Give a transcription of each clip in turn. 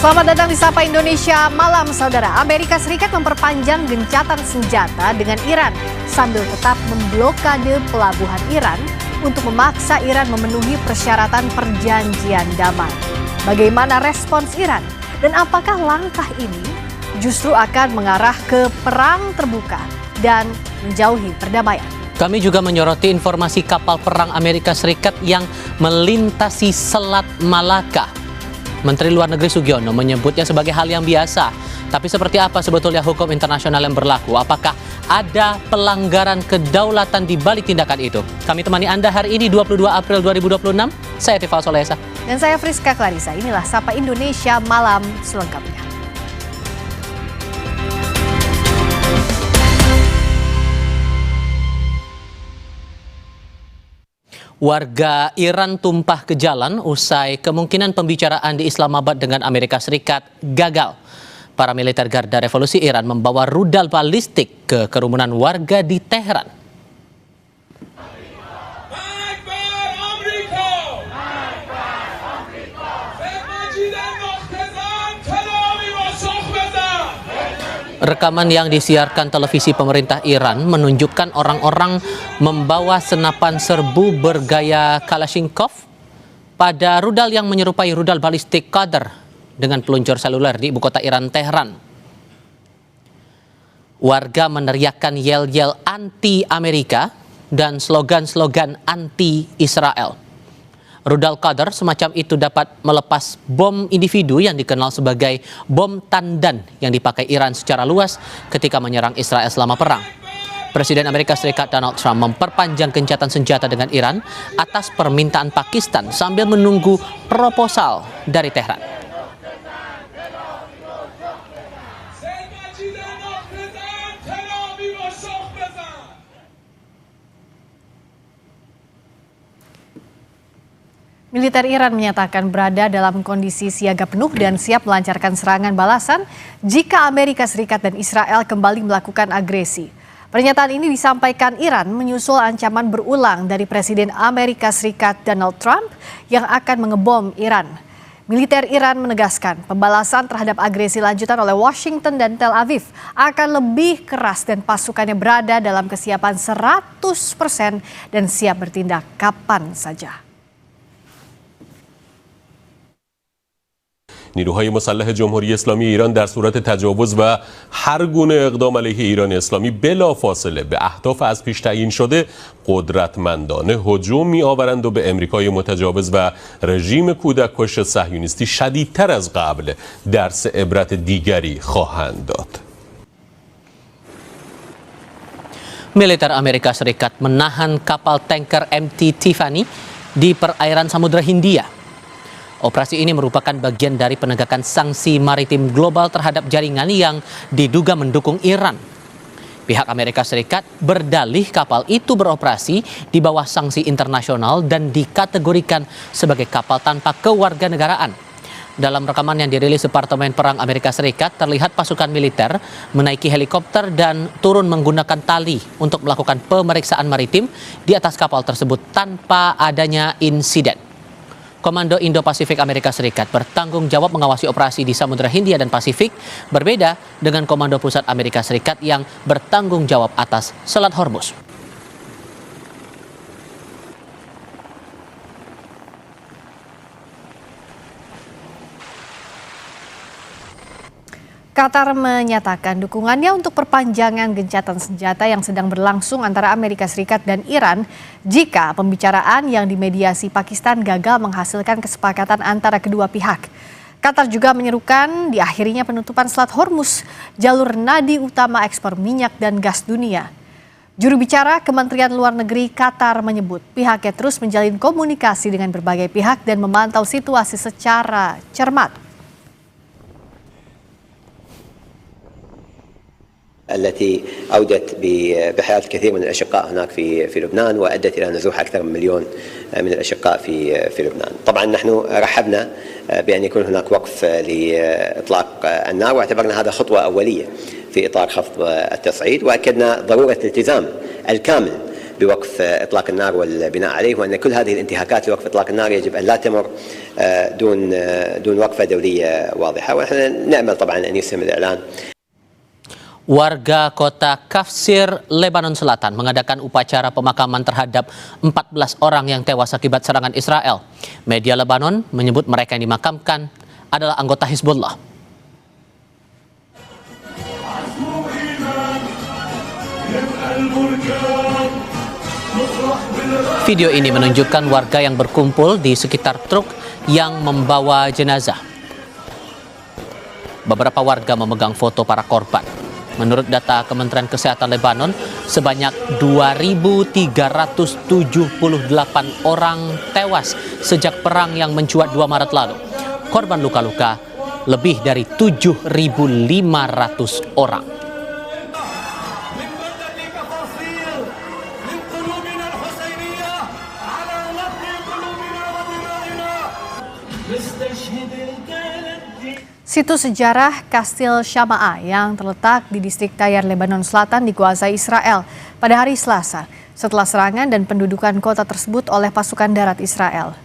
Selamat datang di Sapa Indonesia Malam, saudara. Amerika Serikat memperpanjang gencatan senjata dengan Iran sambil tetap memblokade pelabuhan Iran untuk memaksa Iran memenuhi persyaratan perjanjian damai. Bagaimana respons Iran? Dan apakah langkah ini justru akan mengarah ke perang terbuka dan menjauhi perdamaian? Kami juga menyoroti informasi kapal perang Amerika Serikat yang melintasi Selat Malaka. Menteri Luar Negeri Sugiono menyebutnya sebagai hal yang biasa. Tapi seperti apa sebetulnya hukum internasional yang berlaku? Apakah ada pelanggaran kedaulatan di balik tindakan itu? Kami temani Anda hari ini 22 April 2026. Saya Tifal Solesa. Dan saya Friska Clarissa. Inilah Sapa Indonesia Malam selengkapnya. Warga Iran tumpah ke jalan usai kemungkinan pembicaraan di Islamabad dengan Amerika Serikat gagal. Para militer Garda Revolusi Iran membawa rudal balistik ke kerumunan warga di Teheran. Rekaman yang disiarkan televisi pemerintah Iran menunjukkan orang-orang membawa senapan serbu bergaya Kalashnikov pada rudal yang menyerupai rudal balistik Qadr dengan peluncur seluler di ibu kota Iran, Teheran. Warga meneriakkan yel-yel anti-Amerika dan slogan-slogan anti-Israel. Rudal Qadr semacam itu dapat melepas bom individu yang dikenal sebagai bom tandan yang dipakai Iran secara luas ketika menyerang Israel selama perang. Presiden Amerika Serikat Donald Trump memperpanjang gencatan senjata dengan Iran atas permintaan Pakistan sambil menunggu proposal dari Teheran. Militer Iran menyatakan berada dalam kondisi siaga penuh dan siap melancarkan serangan balasan jika Amerika Serikat dan Israel kembali melakukan agresi. Pernyataan ini disampaikan Iran menyusul ancaman berulang dari Presiden Amerika Serikat Donald Trump yang akan mengebom Iran. Militer Iran menegaskan pembalasan terhadap agresi lanjutan oleh Washington dan Tel Aviv akan lebih keras dan pasukannya berada dalam kesiapan 100% dan siap bertindak kapan saja. نیروهای مسلح جمهوری اسلامی ایران در صورت تجاوز و هر گونه اقدام علیه ایران اسلامی بلافاصله به اهداف از پیش تعیین شده قدرتمندانه هجوم می‌آورند و به امریکای متجاوز و رژیم کودککش صهیونیستی شدیدتر از قبل درس عبرت دیگری خواهند داد. Militer Amerika Serikat menahan kapal tanker MT Tiffany di perairan Samudra Hindia. Operasi ini merupakan bagian dari penegakan sanksi maritim global terhadap jaringan yang diduga mendukung Iran. Pihak Amerika Serikat berdalih kapal itu beroperasi di bawah sanksi internasional dan dikategorikan sebagai kapal tanpa kewarganegaraan. Dalam rekaman yang dirilis Departemen Perang Amerika Serikat, terlihat pasukan militer menaiki helikopter dan turun menggunakan tali untuk melakukan pemeriksaan maritim di atas kapal tersebut tanpa adanya insiden. Komando Indo-Pasifik Amerika Serikat bertanggung jawab mengawasi operasi di Samudra Hindia dan Pasifik, berbeda dengan Komando Pusat Amerika Serikat yang bertanggung jawab atas Selat Hormuz. Qatar menyatakan dukungannya untuk perpanjangan gencatan senjata yang sedang berlangsung antara Amerika Serikat dan Iran jika pembicaraan yang dimediasi Pakistan gagal menghasilkan kesepakatan antara kedua pihak. Qatar juga menyerukan diakhirinya penutupan Selat Hormuz, jalur nadi utama ekspor minyak dan gas dunia. Juru bicara Kementerian Luar Negeri Qatar menyebut pihaknya terus menjalin komunikasi dengan berbagai pihak dan memantau situasi secara cermat. التي أودت بحياة الكثير من الأشقاء هناك في لبنان وأدت إلى نزوح أكثر من مليون من الأشقاء في لبنان. طبعا نحن رحبنا بأن يكون هناك وقف لإطلاق النار واعتبرنا هذا خطوة أولية في إطار خفض التصعيد وأكدنا ضرورة الالتزام الكامل بوقف إطلاق النار والبناء عليه، وأن كل هذه الانتهاكات لوقف إطلاق النار يجب أن لا تمر دون وقفة دولية واضحة. ونحن نأمل طبعا أن يسهم الإعلان. Warga kota Kafsir, Lebanon Selatan mengadakan upacara pemakaman terhadap 14 orang yang tewas akibat serangan Israel. Media Lebanon menyebut mereka yang dimakamkan adalah anggota Hizbullah. Video ini menunjukkan warga yang berkumpul di sekitar truk yang membawa jenazah. Beberapa warga memegang foto para korban. Menurut data Kementerian Kesehatan Lebanon, sebanyak 2.378 orang tewas sejak perang yang mencuat 2 Maret lalu. Korban luka-luka lebih dari 7.500 orang. Situs sejarah Kastil Shama'a yang terletak di distrik Tayar, Lebanon Selatan dikuasai Israel pada hari Selasa setelah serangan dan pendudukan kota tersebut oleh pasukan darat Israel.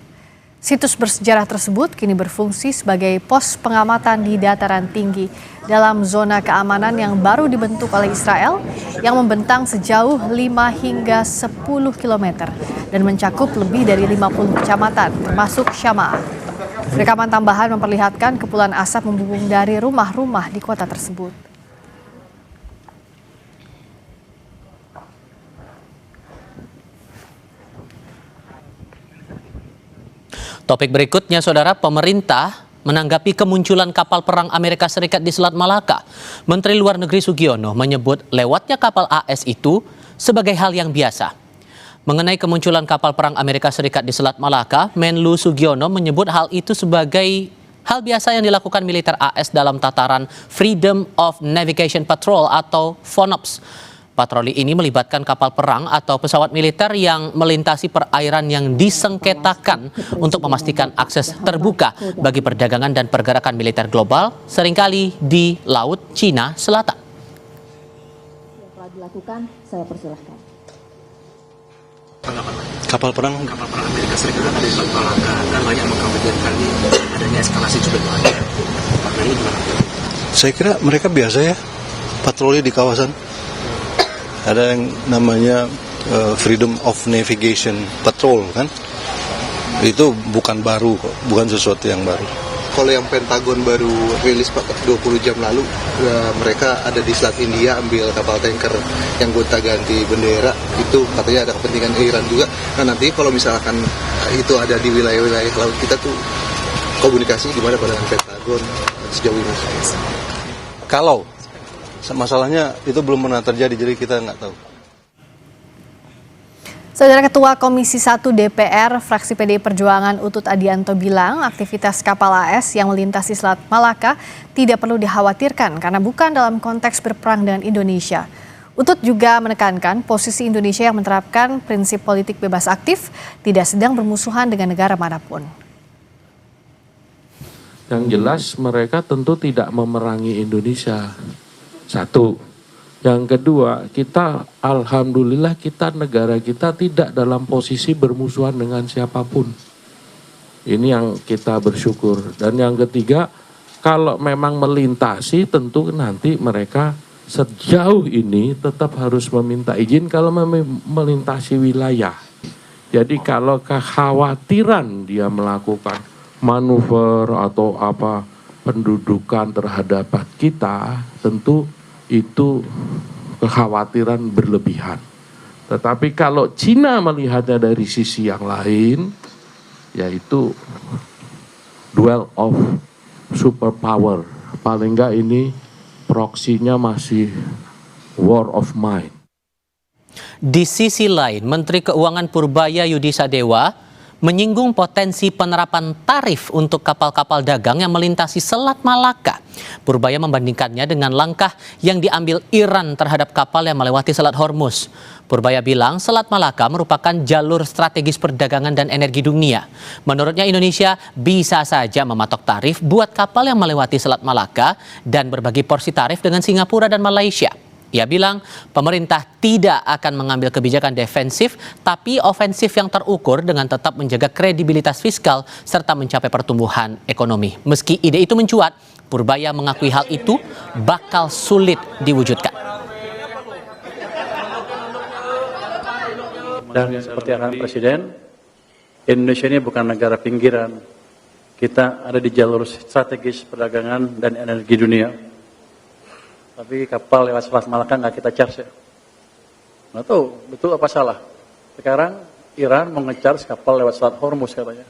Situs bersejarah tersebut kini berfungsi sebagai pos pengamatan di dataran tinggi dalam zona keamanan yang baru dibentuk oleh Israel yang membentang sejauh 5 hingga 10 km dan mencakup lebih dari 50 kecamatan termasuk Shama'a. Rekaman tambahan memperlihatkan kepulan asap membumbung dari rumah-rumah di kota tersebut. Topik berikutnya, saudara, pemerintah menanggapi kemunculan kapal perang Amerika Serikat di Selat Malaka. Menteri Luar Negeri Sugiono menyebut lewatnya kapal AS itu sebagai hal yang biasa. Mengenai kemunculan kapal perang Amerika Serikat di Selat Malaka, Menlu Sugiono menyebut hal itu sebagai hal biasa yang dilakukan militer AS dalam tataran Freedom of Navigation Patrol atau FONOPS. Patroli ini melibatkan kapal perang atau pesawat militer yang melintasi perairan yang disengketakan untuk memastikan akses terbuka bagi perdagangan dan pergerakan militer global, seringkali di Laut Cina Selatan. Yang telah dilakukan, saya persilahkan. Kapal perang Amerika Serikat ada di Selat Malaka dan banyak mengkhawatirkan adanya eskalasi juga banyak. Apakah ini gimana? Saya kira mereka biasa ya patroli di kawasan. Ada yang namanya Freedom of Navigation Patrol kan. Itu bukan baru kok, bukan sesuatu yang baru. Kalau yang Pentagon baru rilis 20 jam lalu, mereka ada di Selat India ambil kapal tanker yang gonta-ganti bendera, itu katanya ada kepentingan Iran juga. Nah nanti kalau misalkan itu ada di wilayah-wilayah laut kita tuh komunikasi gimana dengan Pentagon sejauh ini? Kalau masalahnya itu belum pernah terjadi, jadi kita nggak tahu. Saudara Ketua Komisi 1 DPR fraksi PDI Perjuangan Utut Adianto bilang aktivitas kapal AS yang melintasi Selat Malaka tidak perlu dikhawatirkan karena bukan dalam konteks berperang dengan Indonesia. Utut juga menekankan posisi Indonesia yang menerapkan prinsip politik bebas aktif tidak sedang bermusuhan dengan negara manapun. Yang jelas mereka tentu tidak memerangi Indonesia. Satu. Yang kedua, kita alhamdulillah negara kita tidak dalam posisi bermusuhan dengan siapapun. Ini yang kita bersyukur. Dan yang ketiga, kalau memang melintasi tentu nanti mereka sejauh ini tetap harus meminta izin kalau melintasi wilayah. Jadi kalau kekhawatiran dia melakukan manuver atau apa pendudukan terhadap kita, tentu itu kekhawatiran berlebihan. Tetapi kalau Cina melihatnya dari sisi yang lain, yaitu duel of superpower. Paling enggak ini proksinya masih war of mind. Di sisi lain, Menteri Keuangan Purbaya Yudi Sadewa menyinggung potensi penerapan tarif untuk kapal-kapal dagang yang melintasi Selat Malaka. Purbaya membandingkannya dengan langkah yang diambil Iran terhadap kapal yang melewati Selat Hormuz. Purbaya bilang Selat Malaka merupakan jalur strategis perdagangan dan energi dunia. Menurutnya Indonesia bisa saja mematok tarif buat kapal yang melewati Selat Malaka dan berbagi porsi tarif dengan Singapura dan Malaysia. Ia bilang pemerintah tidak akan mengambil kebijakan defensif, tapi ofensif yang terukur dengan tetap menjaga kredibilitas fiskal serta mencapai pertumbuhan ekonomi. Meski ide itu mencuat, Purbaya mengakui hal itu bakal sulit diwujudkan. Dan seperti arahan Presiden, Indonesia ini bukan negara pinggiran. Kita ada di jalur strategis perdagangan dan energi dunia. Tapi kapal lewat Selat Malaka nggak kita charge ya. Nggak tahu, betul apa salah. Sekarang Iran mau nge-charge kapal lewat Selat Hormuz katanya.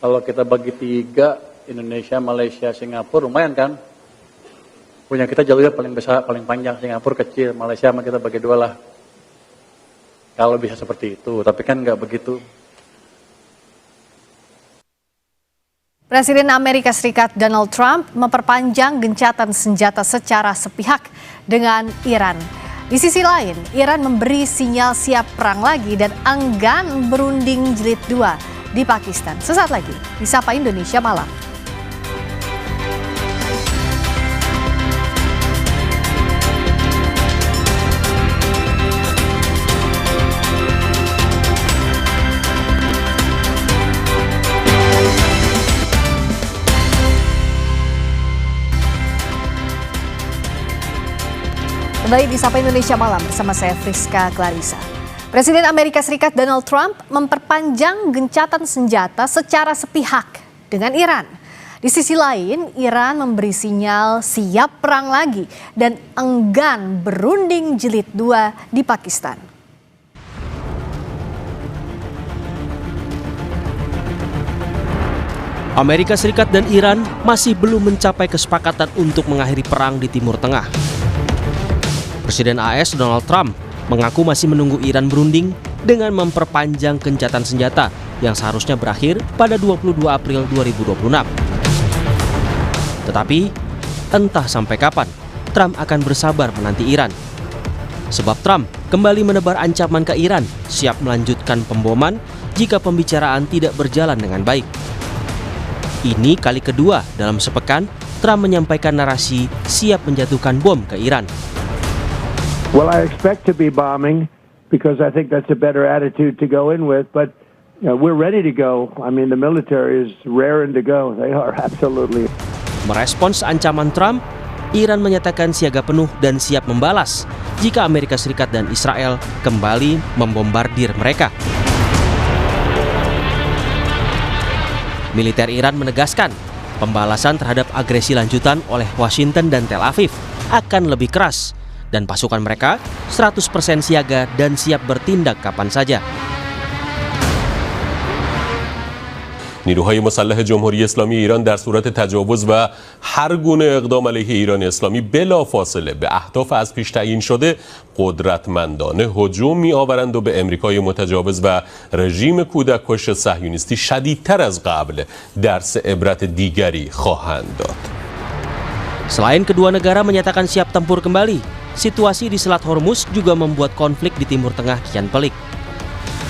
Kalau kita bagi 3, Indonesia, Malaysia, Singapura, lumayan kan? Punya kita jalurnya paling besar, paling panjang. Singapura kecil, Malaysia sama kita bagi 2 lah. Kalau bisa seperti itu, tapi kan nggak begitu. Presiden Amerika Serikat Donald Trump memperpanjang gencatan senjata secara sepihak dengan Iran. Di sisi lain, Iran memberi sinyal siap perang lagi dan enggan berunding jilid 2 di Pakistan. Sesaat lagi di Sapa Indonesia Malam. Kembali di Sapa Indonesia Malam bersama saya Friska Clarissa. Presiden Amerika Serikat Donald Trump memperpanjang gencatan senjata secara sepihak dengan Iran. Di sisi lain, Iran memberi sinyal siap perang lagi dan enggan berunding jilid 2 di Pakistan. Amerika Serikat dan Iran masih belum mencapai kesepakatan untuk mengakhiri perang di Timur Tengah. Presiden AS Donald Trump mengaku masih menunggu Iran berunding dengan memperpanjang gencatan senjata yang seharusnya berakhir pada 22 April 2026. Tetapi, entah sampai kapan Trump akan bersabar menanti Iran. Sebab Trump kembali menebar ancaman ke Iran siap melanjutkan pemboman jika pembicaraan tidak berjalan dengan baik. Ini kali kedua dalam sepekan Trump menyampaikan narasi siap menjatuhkan bom ke Iran. Well, I expect to be bombing because I think that's a better attitude to go in with, but we're ready to go. I mean, the military is raring to go. They are absolutely. Merespons ancaman Trump, Iran menyatakan siaga penuh dan siap membalas jika Amerika Serikat dan Israel kembali membombardir mereka. Militer Iran menegaskan pembalasan terhadap agresi lanjutan oleh Washington dan Tel Aviv akan lebih keras. Dan pasukan mereka 100% siaga dan siap bertindak kapan saja. نیروهای مسلح جمهوری اسلامی ایران در صورت تجاوز و هر گونه اقدام علیه ایران اسلامی بلافاصله به اهداف از پیش تعیین شده قدرتمندانه هجوم می‌آورند و به امریکای متجاوز و رژیم کودککش صهیونیستی شدیدتر از قبل درس عبرت دیگری خواهند داد. Selain kedua negara menyatakan siap tempur kembali, situasi di Selat Hormuz juga membuat konflik di Timur Tengah kian pelik.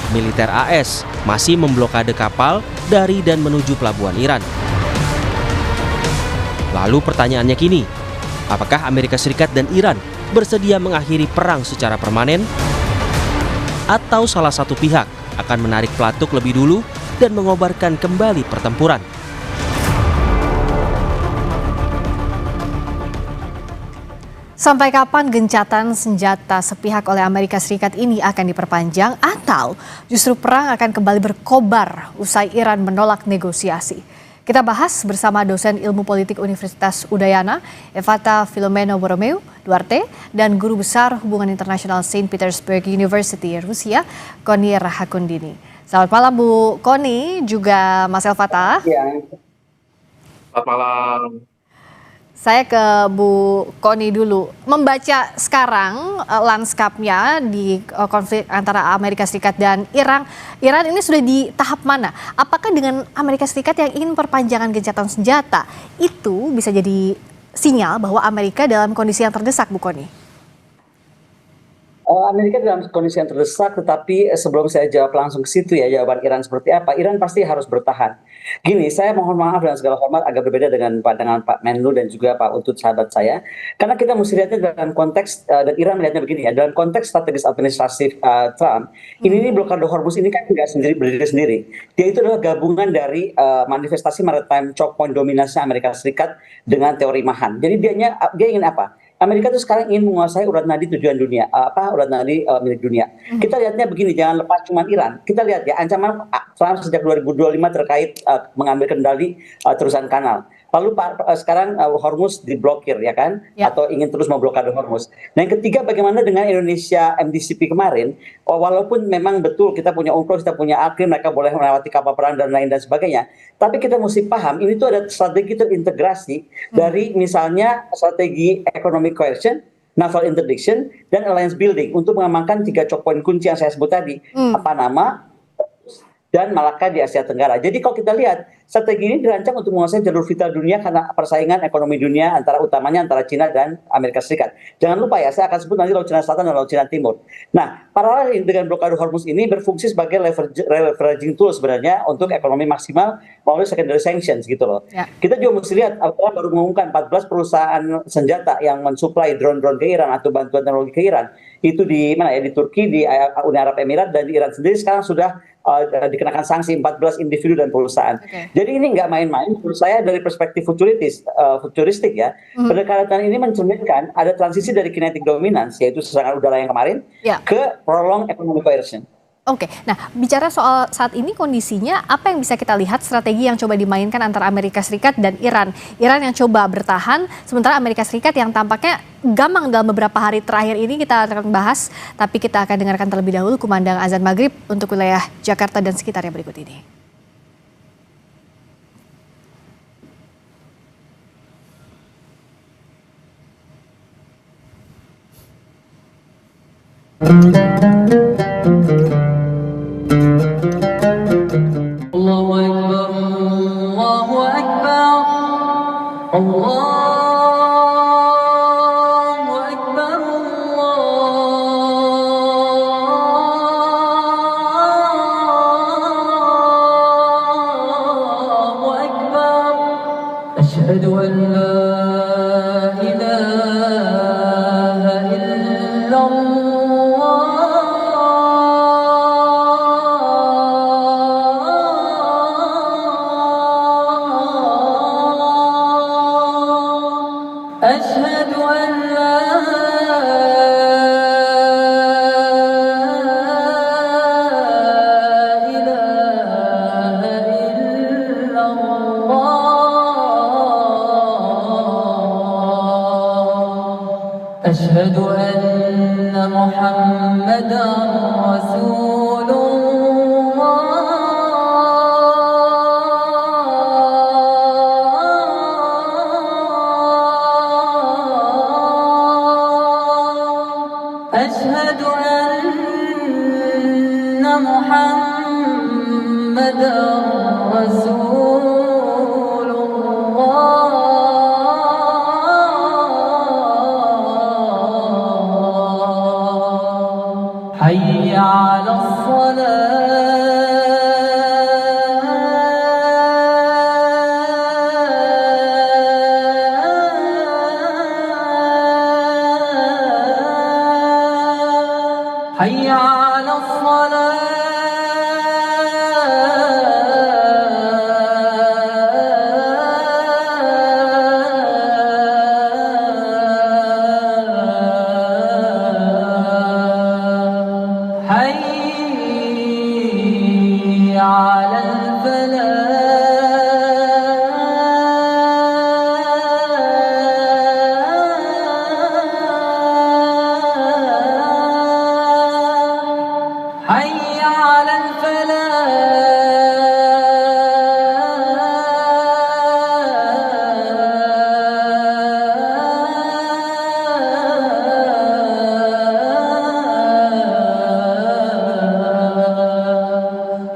Militer AS masih memblokade kapal dari dan menuju pelabuhan Iran. Lalu pertanyaannya kini, apakah Amerika Serikat dan Iran bersedia mengakhiri perang secara permanen? Atau salah satu pihak akan menarik pelatuk lebih dulu dan mengobarkan kembali pertempuran? Sampai kapan gencatan senjata sepihak oleh Amerika Serikat ini akan diperpanjang atau justru perang akan kembali berkobar usai Iran menolak negosiasi? Kita bahas bersama dosen ilmu politik Universitas Udayana, Evata Filomeno Borromeo Duarte, dan guru besar hubungan internasional Saint Petersburg University Rusia, Koni Rahakundini. Selamat malam Bu Koni, juga Mas Evata. Selamat malam. Saya ke Bu Koni dulu. Membaca sekarang lanskapnya di konflik antara Amerika Serikat dan Iran ini sudah di tahap mana? Apakah dengan Amerika Serikat yang ingin perpanjangan gencatan senjata itu bisa jadi sinyal bahwa Amerika dalam kondisi yang terdesak, Bu Koni? Amerika dalam kondisi yang terdesak, tetapi sebelum saya jawab langsung ke situ ya, jawaban Iran seperti apa, Iran pasti harus bertahan. Gini, saya mohon maaf dengan segala hormat agak berbeda dengan pandangan Pak Menlu dan juga Pak Utut sahabat saya, karena kita mesti lihatnya dalam konteks, dan Iran melihatnya begini ya, dalam konteks strategis administratif Trump, ini blokade Hormuz ini kan tidak berdiri sendiri. Dia itu adalah gabungan dari manifestasi maritime choke point dominasi Amerika Serikat dengan teori Mahan. Jadi dia ingin apa? Amerika itu sekarang ingin menguasai urat nadi tujuan dunia, urat nadi milik dunia. Kita lihatnya begini, jangan lepas cuma Iran. Kita lihat ya, ancaman Trump sejak 2025 terkait mengambil kendali terusan kanal. Lalu sekarang Hormuz diblokir ya kan, atau ingin terus memblokade Hormuz. Nah yang ketiga, bagaimana dengan Indonesia MDCP kemarin? Walaupun memang betul kita punya UNCLOS, kita punya AKRI, mereka boleh melewati kapal perang dan lain dan sebagainya. Tapi kita mesti paham, ini tuh ada strategi terintegrasi dari misalnya strategi economic coercion, naval interdiction, dan alliance building untuk mengamankan 3 choke point kunci yang saya sebut tadi. Panama dan Malaka di Asia Tenggara. Jadi kalau kita lihat, strategi ini dirancang untuk menguasai jalur vital dunia karena persaingan ekonomi dunia utamanya antara Cina dan Amerika Serikat. Jangan lupa ya, saya akan sebut nanti Laut Cina Selatan dan Laut Cina Timur. Nah, paralel dengan blokade Hormuz ini berfungsi sebagai leveraging tool sebenarnya untuk ekonomi maksimal melalui secondary sanctions gitu loh. Kita juga mesti lihat, baru mengumumkan 14 perusahaan senjata yang mensuplai drone-drone ke Iran atau bantuan teknologi ke Iran. Itu di mana ya, di Turki, di Uni Arab Emirat, dan di Iran sendiri sekarang sudah dikenakan sanksi 14 individu dan perusahaan. Jadi ini nggak main-main. Menurut saya dari perspektif futuristik ya, pendekatan ini mencerminkan ada transisi dari kinetic dominance, yaitu serangan udara yang kemarin, ke prolonged economic coercion. Oke, nah bicara soal saat ini kondisinya, apa yang bisa kita lihat strategi yang coba dimainkan antara Amerika Serikat dan Iran? Iran yang coba bertahan, sementara Amerika Serikat yang tampaknya gamang dalam beberapa hari terakhir ini. Kita akan bahas, tapi kita akan dengarkan terlebih dahulu kumandang azan maghrib untuk wilayah Jakarta dan sekitarnya berikut ini. Allahu Akbar, Allahu Akbar, Allahu Akbar, Allahu Akbar. Asyhadu an la ilaha illallah. أشهد أن لا إله إلا الله أشهد أن محمدا رسول أشهد أن محمدا رسول الله حي على حي على الصلاة حي على حي على الفلاح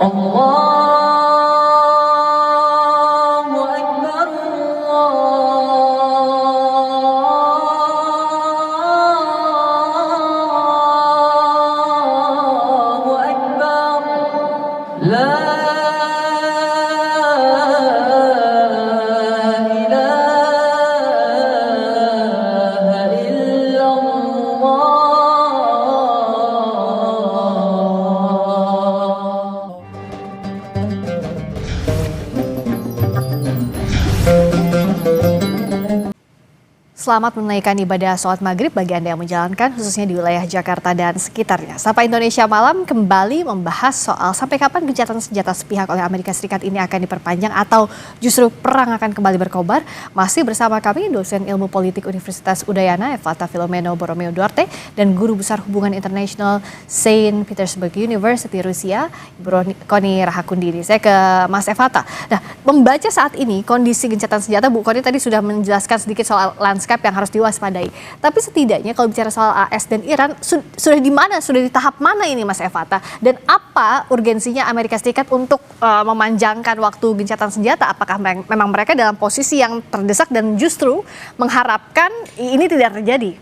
الله إله إلا الله. Selamat menunaikan ibadah sholat maghrib bagi Anda yang menjalankan, khususnya di wilayah Jakarta dan sekitarnya. Sapa Indonesia Malam kembali membahas soal sampai kapan gencatan senjata sepihak oleh Amerika Serikat ini akan diperpanjang atau justru perang akan kembali berkobar. Masih bersama kami dosen ilmu politik Universitas Udayana Evata Filomeno Borromeo Duarte dan guru besar hubungan internasional Saint Petersburg University Rusia, Ibu Koni Rahakundini. Saya ke Mas Evata. Nah, membaca saat ini kondisi gencatan senjata, Bu Koni tadi sudah menjelaskan sedikit soal landscape yang harus diwaspadai. Tapi setidaknya kalau bicara soal AS dan Iran, sudah di mana, sudah di tahap mana ini Mas Evata? Dan apa urgensinya Amerika Serikat untuk memanjangkan waktu gencatan senjata? Apakah memang mereka dalam posisi yang terdesak dan justru mengharapkan ini tidak terjadi?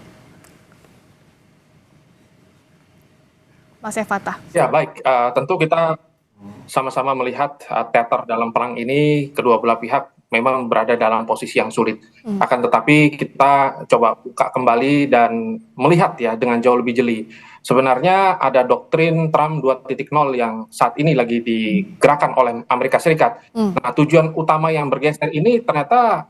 Mas Evata. Ya baik, tentu kita sama-sama melihat teater dalam perang ini kedua belah pihak memang berada dalam posisi yang sulit. Akan tetapi kita coba buka kembali dan melihat ya dengan jauh lebih jeli. Sebenarnya ada doktrin Trump 2.0 yang saat ini lagi digerakkan oleh Amerika Serikat. Nah, tujuan utama yang bergeser ini ternyata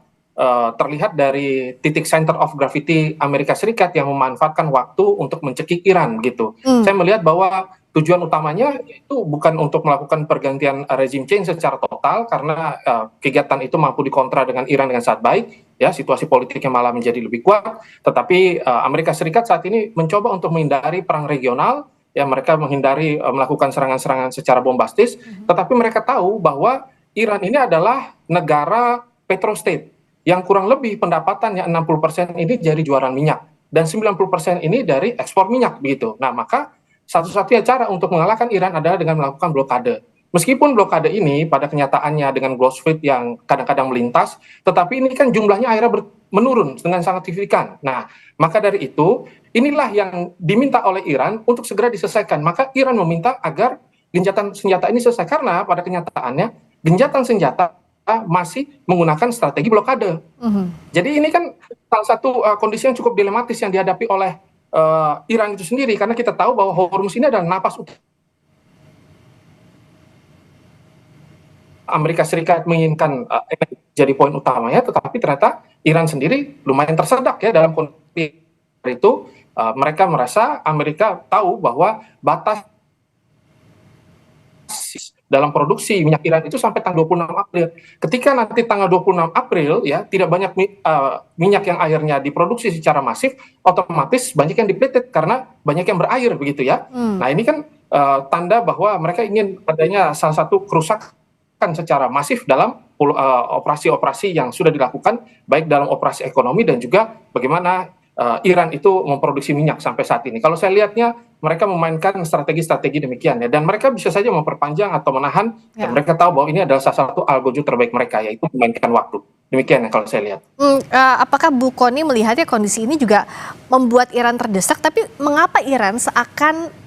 terlihat dari titik center of gravity Amerika Serikat yang memanfaatkan waktu untuk mencekik Iran gitu. Saya melihat bahwa tujuan utamanya itu bukan untuk melakukan pergantian rezim change secara total karena kegiatan itu mampu dikontra dengan Iran dengan sangat baik, ya situasi politiknya malah menjadi lebih kuat. Tetapi Amerika Serikat saat ini mencoba untuk menghindari perang regional, ya mereka menghindari melakukan serangan-serangan secara bombastis. Tetapi mereka tahu bahwa Iran ini adalah negara petrostate yang kurang lebih pendapatannya 60% ini dari jualan minyak dan 90% ini dari ekspor minyak begitu. Nah maka satu-satunya cara untuk mengalahkan Iran adalah dengan melakukan blokade. Meskipun blokade ini pada kenyataannya dengan Globespeed yang kadang-kadang melintas, tetapi ini kan jumlahnya akhirnya menurun dengan sangat signifikan. Nah, maka dari itu, inilah yang diminta oleh Iran untuk segera diselesaikan. Maka Iran meminta agar gencatan senjata ini selesai, karena pada kenyataannya gencatan senjata masih menggunakan strategi blokade. Jadi ini kan salah satu kondisi yang cukup dilematis yang dihadapi oleh Iran itu sendiri, karena kita tahu bahwa Hormuz ini adalah napas utama. Amerika Serikat menginginkan jadi poin utamanya, tetapi ternyata Iran sendiri lumayan tersedak ya dalam kondisi itu. Mereka merasa Amerika tahu bahwa batas dalam produksi minyak Iran itu sampai tanggal 26 April. Ketika nanti tanggal 26 April ya tidak banyak minyak yang akhirnya diproduksi secara masif, otomatis banyak yang depleted karena banyak yang berair begitu ya. Nah ini kan tanda bahwa mereka ingin adanya salah satu kerusakan secara masif dalam operasi-operasi yang sudah dilakukan, baik dalam operasi ekonomi dan juga bagaimana Iran itu memproduksi minyak sampai saat ini. Kalau saya lihatnya mereka memainkan strategi-strategi demikian ya, dan mereka bisa saja memperpanjang atau menahan. Dan mereka tahu bahwa ini adalah salah satu algojo terbaik mereka, yaitu memainkan waktu. Demikian ya kalau saya lihat. Apakah Bu Koni melihatnya kondisi ini juga membuat Iran terdesak, tapi mengapa Iran seakan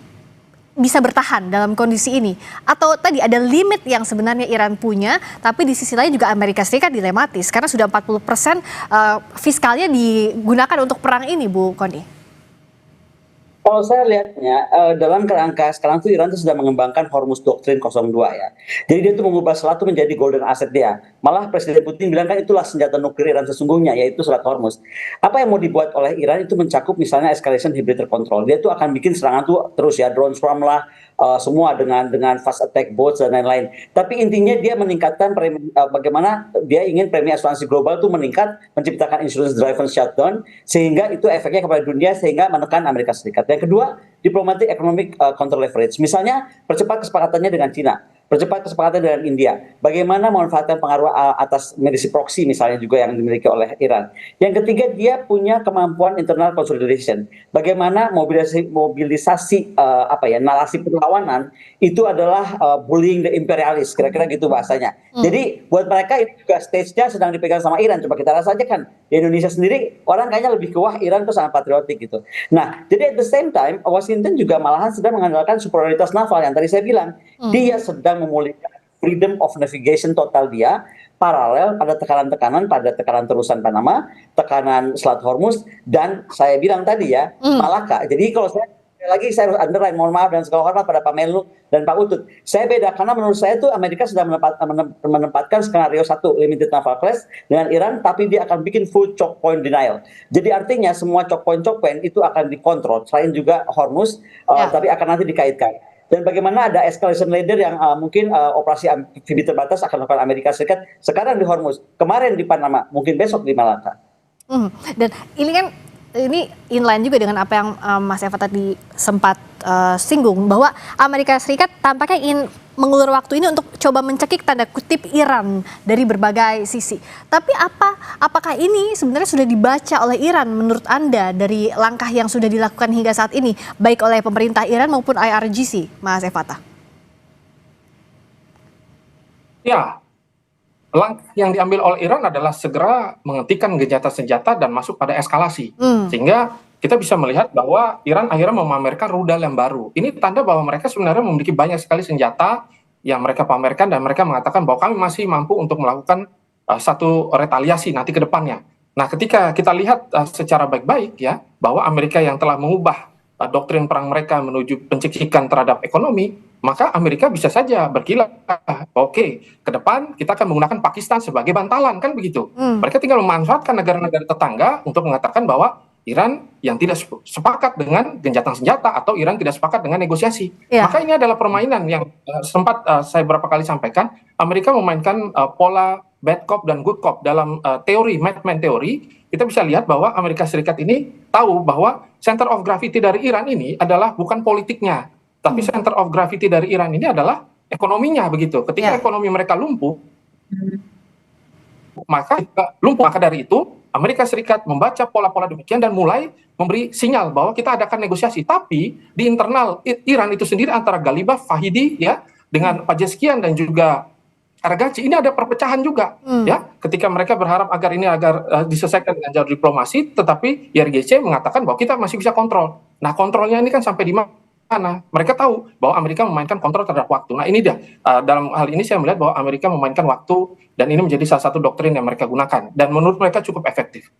bisa bertahan dalam kondisi ini? Atau tadi ada limit yang sebenarnya Iran punya, tapi di sisi lain juga Amerika Serikat dilematis karena sudah 40% fiskalnya digunakan untuk perang ini, Bu Koni. Kalau saya lihatnya dalam kerangka sekarang tuh Iran tuh sudah mengembangkan Hormuz Doctrine 02 ya. Jadi dia tuh mengubah selat tuh menjadi golden asset dia. Malah Presiden Putin bilang kan itulah senjata nuklir Iran sesungguhnya, yaitu selat Hormuz. Apa yang mau dibuat oleh Iran itu mencakup misalnya escalation hybrid control. Dia tuh akan bikin serangan tuh terus ya, drone swarm lah, semua dengan fast attack boats dan lain-lain. Tapi intinya dia meningkatkan bagaimana dia ingin premi asuransi global tuh meningkat, menciptakan insurance driven shutdown, sehingga itu efeknya kepada dunia sehingga menekan Amerika Serikat. Yang kedua, diplomatic economic counter leverage. Misalnya percepat kesepakatannya dengan Cina, percepat kesepakatan dengan India. Bagaimana memanfaatkan pengaruh atas medisi proxy misalnya juga yang dimiliki oleh Iran. Yang ketiga, dia punya kemampuan internal consolidation. Bagaimana mobilisasi narasi perlawanan itu adalah bullying the imperialist, kira-kira gitu bahasanya. Jadi buat mereka itu juga stage-nya sedang dipegang sama Iran. Coba kita rasa aja kan di Indonesia sendiri orang kayaknya lebih ke wah Iran tuh sangat patriotik gitu. Nah, jadi at the same time Washington juga malahan sedang mengandalkan superioritas naval yang tadi saya bilang. Dia sedang memulihkan freedom of navigation total dia, paralel pada tekanan-tekanan, pada tekanan terusan Panama, tekanan Selat Hormuz, dan saya bilang tadi ya, Malaka. Jadi kalau saya harus underline, mohon maaf dan segala hormat pada Pak Menlu dan Pak Utut. Saya beda karena menurut saya tuh Amerika sudah menempatkan skenario 1 limited naval class dengan Iran, tapi dia akan bikin full choke point denial. Jadi artinya semua choke point itu akan dikontrol, selain juga Hormuz, tapi akan nanti dikaitkan. Dan bagaimana ada escalation ladder yang mungkin operasi amfibi terbatas akan dilakukan Amerika Serikat sekarang di Hormuz, kemarin di Panama, mungkin besok di Malaka. Dan ini inline juga dengan apa yang Mas Eva tadi sempat singgung, bahwa Amerika Serikat tampaknya ingin mengulur waktu ini untuk coba mencekik tanda kutip Iran dari berbagai sisi. Tapi apakah ini sebenarnya sudah dibaca oleh Iran menurut Anda dari langkah yang sudah dilakukan hingga saat ini, baik oleh pemerintah Iran maupun IRGC, Mas Evata? Ya, langkah yang diambil oleh Iran adalah segera menghentikan gencatan senjata dan masuk pada eskalasi. Sehingga kita bisa melihat bahwa Iran akhirnya memamerkan rudal yang baru. Ini tanda bahwa mereka sebenarnya memiliki banyak sekali senjata yang mereka pamerkan, dan mereka mengatakan bahwa kami masih mampu untuk melakukan satu retaliasi nanti ke depannya. Nah, ketika kita lihat secara baik-baik ya, bahwa Amerika yang telah mengubah doktrin perang mereka menuju pencekikan terhadap ekonomi, maka Amerika bisa saja berkilah, oke, ke depan kita akan menggunakan Pakistan sebagai bantalan, kan begitu. Mereka tinggal memanfaatkan negara-negara tetangga untuk mengatakan bahwa Iran yang tidak sepakat dengan gencatan senjata atau Iran tidak sepakat dengan negosiasi. Maka ini adalah permainan yang sempat saya beberapa kali sampaikan. Amerika memainkan pola bad cop dan good cop dalam teori Madman teori. Kita bisa lihat bahwa Amerika Serikat ini tahu bahwa center of gravity dari Iran ini adalah bukan politiknya, tapi center of gravity dari Iran ini adalah ekonominya, begitu. Ketika ekonomi mereka lumpuh, maka dari itu Amerika Serikat membaca pola-pola demikian dan mulai memberi sinyal bahwa kita adakan negosiasi. Tapi di internal Iran itu sendiri antara Ghalibaf, Fahidi ya dengan Pezeshkian dan juga Arghachi, ini ada perpecahan juga ya, ketika mereka berharap agar diselesaikan dengan jalur diplomasi, tetapi IRGC mengatakan bahwa kita masih bisa kontrol. Nah, kontrolnya ini kan sampai di mana? Mereka tahu bahwa Amerika memainkan kontrol terhadap waktu. Nah, ini dia dalam hal ini saya melihat bahwa Amerika memainkan waktu, dan ini menjadi salah satu doktrin yang mereka gunakan dan menurut mereka cukup efektif.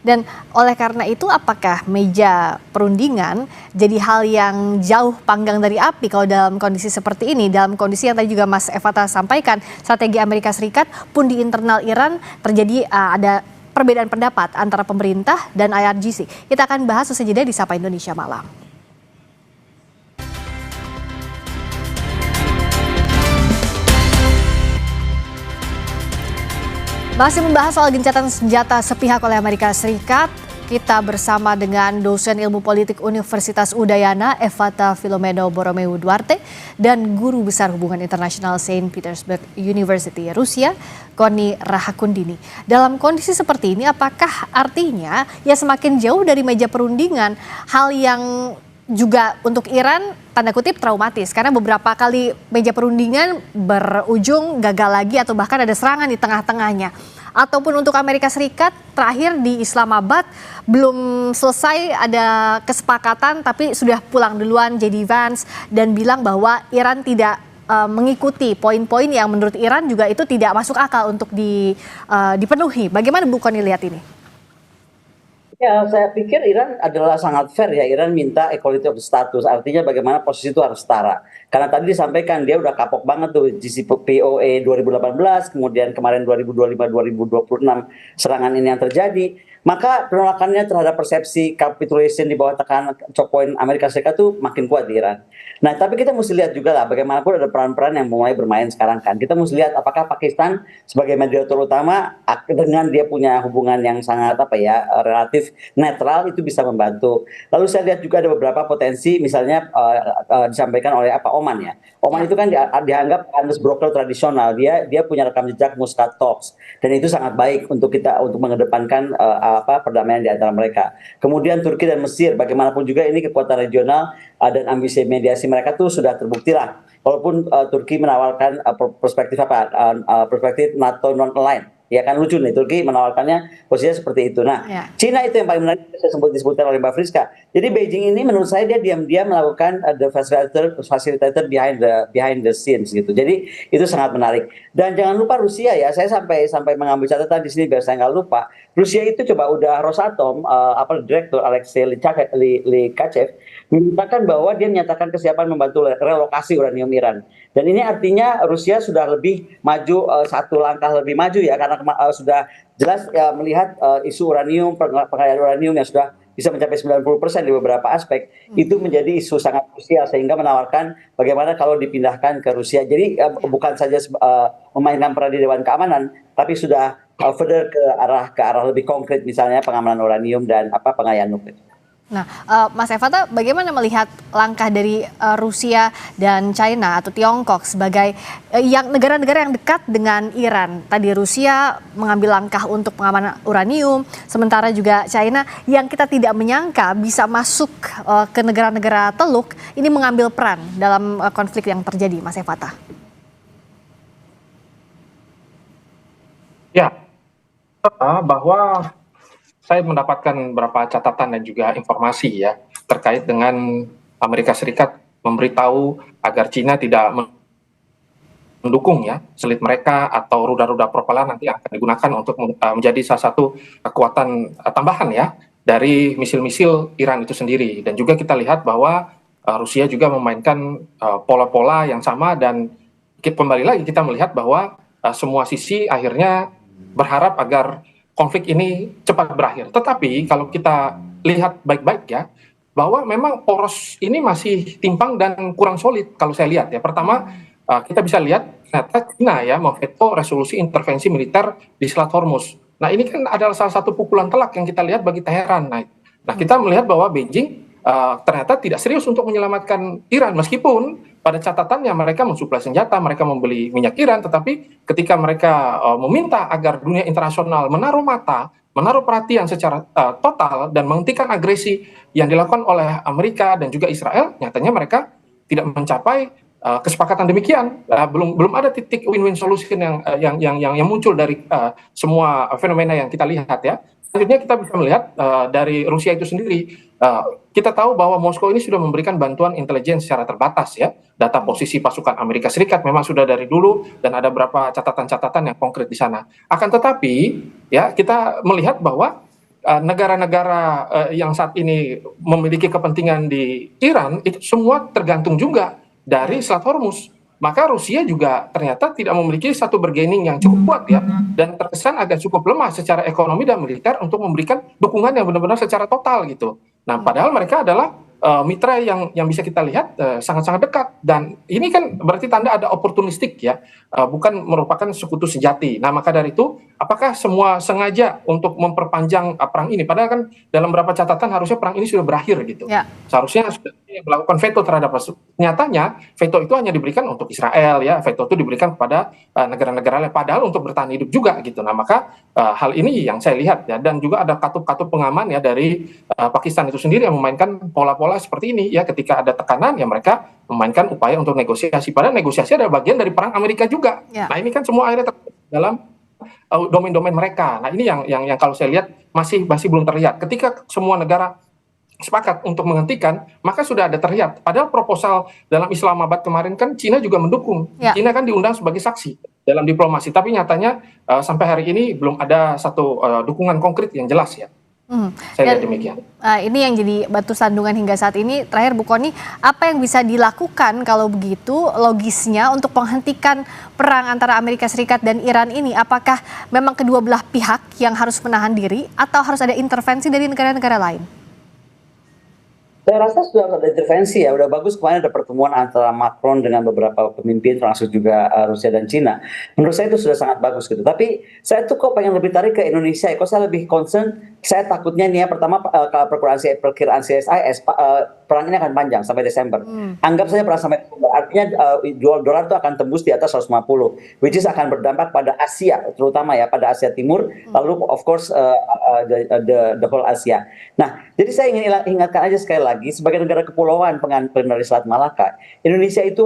Dan oleh karena itu, apakah meja perundingan jadi hal yang jauh panggang dari api kalau dalam kondisi seperti ini, dalam kondisi yang tadi juga Mas Evata sampaikan, strategi Amerika Serikat pun di internal Iran terjadi ada perbedaan pendapat antara pemerintah dan IRGC. Kita akan bahas usai jeda di Sapa Indonesia Malam. Masih membahas soal gencatan senjata sepihak oleh Amerika Serikat, kita bersama dengan dosen ilmu politik Universitas Udayana, Evata Filomeno Borromeu Duarte, dan guru besar hubungan internasional Saint Petersburg University Rusia, Koni Rahakundini. Dalam kondisi seperti ini, apakah artinya ya semakin jauh dari meja perundingan, hal yang juga untuk Iran tanda kutip traumatis karena beberapa kali meja perundingan berujung gagal lagi atau bahkan ada serangan di tengah-tengahnya. Ataupun untuk Amerika Serikat terakhir di Islamabad belum selesai ada kesepakatan tapi sudah pulang duluan JD Vance dan bilang bahwa Iran tidak mengikuti poin-poin yang menurut Iran juga itu tidak masuk akal untuk dipenuhi. Bagaimana Bu Koni lihat ini? Ya, saya pikir Iran adalah sangat fair ya. Iran minta equality of status, artinya bagaimana posisi itu harus setara. Karena tadi disampaikan dia udah kapok banget tuh JCPOA 2018, kemudian kemarin 2025-2026 serangan ini yang terjadi. Maka penolakannya terhadap persepsi capitulation di bawah tekanan choke point Amerika Serikat itu makin kuat di Iran. Nah, tapi kita mesti lihat juga lah bagaimanapun ada peran-peran yang mulai bermain sekarang kan. Kita mesti lihat apakah Pakistan sebagai mediator utama dengan dia punya hubungan yang sangat relatif netral itu bisa membantu. Lalu saya lihat juga ada beberapa potensi, misalnya disampaikan oleh Oman ya. Oman itu kan dianggap arms broker tradisional. Dia punya rekam jejak Muscat Talks dan itu sangat baik untuk mengedepankan perdamaian di antara mereka. Kemudian Turki dan Mesir, bagaimanapun juga ini kekuatan regional dan ambisi mediasi mereka tuh sudah terbukti lah. Walaupun Turki menawarkan perspektif NATO non-aligned, Ya kan lucu nih, Turki menawarkannya posisinya seperti itu. Nah, Cina itu yang paling menarik, saya disebutkan oleh Mbak Friska. Jadi Beijing ini menurut saya dia diam-diam melakukan the facilitator behind the scenes gitu. Jadi itu sangat menarik. Dan jangan lupa Rusia ya, saya sampai mengambil catatan di sini biar saya nggak lupa. Rusia itu coba udah Rosatom, Direktur Alexei Likachev menyatakan bahwa dia menyatakan kesiapan membantu relokasi uranium Iran. Dan ini artinya Rusia sudah lebih maju, satu langkah lebih maju ya, karena sudah jelas ya, melihat isu uranium, pengayaan uranium yang sudah bisa mencapai 90% di beberapa aspek, itu menjadi isu sangat krusial sehingga menawarkan bagaimana kalau dipindahkan ke Rusia. Jadi bukan saja memainkan peran di Dewan Keamanan, tapi sudah further ke arah lebih konkret, misalnya pengamanan uranium dan pengayaan nuklir. Nah, Mas Evata, bagaimana melihat langkah dari Rusia dan China atau Tiongkok sebagai yang negara-negara yang dekat dengan Iran? Tadi Rusia mengambil langkah untuk pengamanan uranium, sementara juga China yang kita tidak menyangka bisa masuk ke negara-negara Teluk ini mengambil peran dalam konflik yang terjadi, Mas Evata. Ya, bahwa saya mendapatkan beberapa catatan dan juga informasi ya terkait dengan Amerika Serikat memberitahu agar Cina tidak mendukung ya selit mereka atau rudal-rudal propeller nanti akan digunakan untuk menjadi salah satu kekuatan tambahan ya dari misil-misil Iran itu sendiri. Dan juga kita lihat bahwa Rusia juga memainkan pola-pola yang sama, dan kembali lagi kita melihat bahwa semua sisi akhirnya berharap agar konflik ini cepat berakhir. Tetapi kalau kita lihat baik-baik ya, bahwa memang poros ini masih timpang dan kurang solid kalau saya lihat ya. Pertama, kita bisa lihat ternyata China ya memveto resolusi intervensi militer di Selat Hormuz. Nah, ini kan adalah salah satu pukulan telak yang kita lihat bagi Teheran. Nah, kita melihat bahwa Beijing ternyata tidak serius untuk menyelamatkan Iran, meskipun pada catatannya mereka mensuplai senjata, mereka membeli minyak Iran, tetapi ketika mereka meminta agar dunia internasional menaruh perhatian secara total dan menghentikan agresi yang dilakukan oleh Amerika dan juga Israel, nyatanya mereka tidak mencapai kesepakatan demikian. Belum ada titik win-win solution yang muncul dari semua fenomena yang kita lihat ya. Selanjutnya kita bisa melihat dari Rusia itu sendiri. Kita tahu bahwa Moskow ini sudah memberikan bantuan intelijen secara terbatas ya. Data posisi pasukan Amerika Serikat memang sudah dari dulu, dan ada beberapa catatan-catatan yang konkret di sana. Akan tetapi ya kita melihat bahwa negara-negara yang saat ini memiliki kepentingan di Iran itu semua tergantung juga dari Selat Hormuz. Maka Rusia juga ternyata tidak memiliki satu bargaining yang cukup kuat ya, dan terkesan agak cukup lemah secara ekonomi dan militer untuk memberikan dukungan yang benar-benar secara total gitu. Nah, padahal mereka adalah mitra yang bisa kita lihat sangat-sangat dekat, dan ini kan berarti tanda ada oportunistik ya, bukan merupakan sekutu sejati. Nah, maka dari itu apakah semua sengaja untuk memperpanjang perang ini, padahal kan dalam beberapa catatan harusnya perang ini sudah berakhir gitu. Seharusnya sudah melakukan veto terhadap, nyatanya veto itu hanya diberikan untuk Israel ya, veto itu diberikan kepada negara-negara lain, padahal untuk bertahan hidup juga gitu. Nah, maka hal ini yang saya lihat ya, dan juga ada katup-katup pengaman ya dari Pakistan itu sendiri yang memainkan pola-pola seperti ini ya, ketika ada tekanan ya mereka memainkan upaya untuk negosiasi, padahal negosiasi adalah bagian dari perang Amerika juga. Nah, ini kan semua akhirnya dalam domain-domain mereka. Nah, ini yang kalau saya lihat masih belum terlihat. Ketika semua negara sepakat untuk menghentikan, maka sudah ada terlihat. Padahal proposal dalam Islamabad kemarin kan Cina juga mendukung. Cina kan diundang sebagai saksi dalam diplomasi, tapi nyatanya sampai hari ini belum ada satu dukungan konkret yang jelas ya. Saya lihat demikian. Ini yang jadi batu sandungan hingga saat ini. Terakhir Bu Kony, apa yang bisa dilakukan kalau begitu logisnya untuk menghentikan perang antara Amerika Serikat dan Iran ini? Apakah memang kedua belah pihak yang harus menahan diri atau harus ada intervensi dari negara-negara lain? Saya rasa sudah ada intervensi ya, udah bagus kemarin ada pertemuan antara Macron dengan beberapa pemimpin termasuk juga Rusia dan Cina. Menurut saya itu sudah sangat bagus gitu. Tapi saya tuh kok pengen lebih tarik ke Indonesia. Kok saya lebih concern, saya takutnya nih ya, pertama perkiraan CSIS perang ini akan panjang sampai Desember. Anggap saja perang sampai Desember, artinya dolar itu akan tembus di atas 150, which is akan berdampak pada Asia, terutama ya pada Asia Timur, lalu of course the whole Asia. Nah, jadi saya ingin ingatkan aja sekali lagi, lagi sebagai negara kepulauan pengendali Selat Malaka, Indonesia itu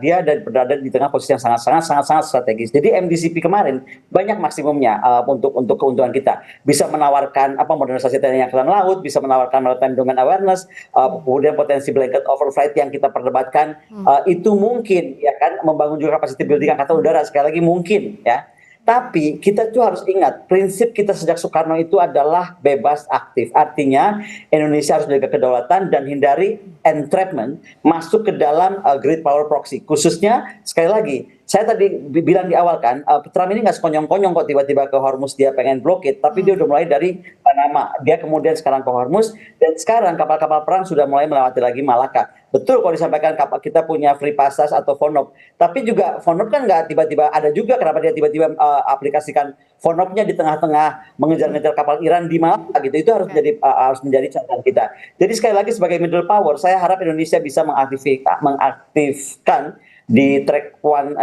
dia berada di tengah posisi yang sangat strategis. Jadi MDCP kemarin banyak maksimumnya untuk keuntungan kita. Bisa menawarkan modernisasi TNI Angkatan Laut, bisa menawarkan maritime domain awareness, kemudian potensi blanket overflight yang kita perdebatkan itu mungkin ya kan, membangun juga capacity building Angkatan Udara sekali lagi mungkin ya. Tapi kita tuh harus ingat, prinsip kita sejak Soekarno itu adalah bebas aktif. Artinya Indonesia harus menjaga kedaulatan dan hindari entrapment masuk ke dalam great power proxy. Khususnya, sekali lagi, saya tadi bilang di awal kan, Trump ini nggak sekonyong-konyong kok tiba-tiba ke Hormuz dia pengen blokade. Tapi dia udah mulai dari Panama. Dia kemudian sekarang ke Hormuz. Dan sekarang kapal-kapal perang sudah mulai melewati lagi Malaka. Betul kalau disampaikan kita punya free passage atau FONOP. Tapi juga FONOP kan nggak tiba-tiba ada juga kenapa dia tiba-tiba aplikasikan FONOP-nya di tengah-tengah mengejar-ngejar kapal Iran di Malaka gitu. Itu harus menjadi catatan kita. Jadi sekali lagi sebagai middle power, saya harap Indonesia bisa mengaktifkan di track 1.5,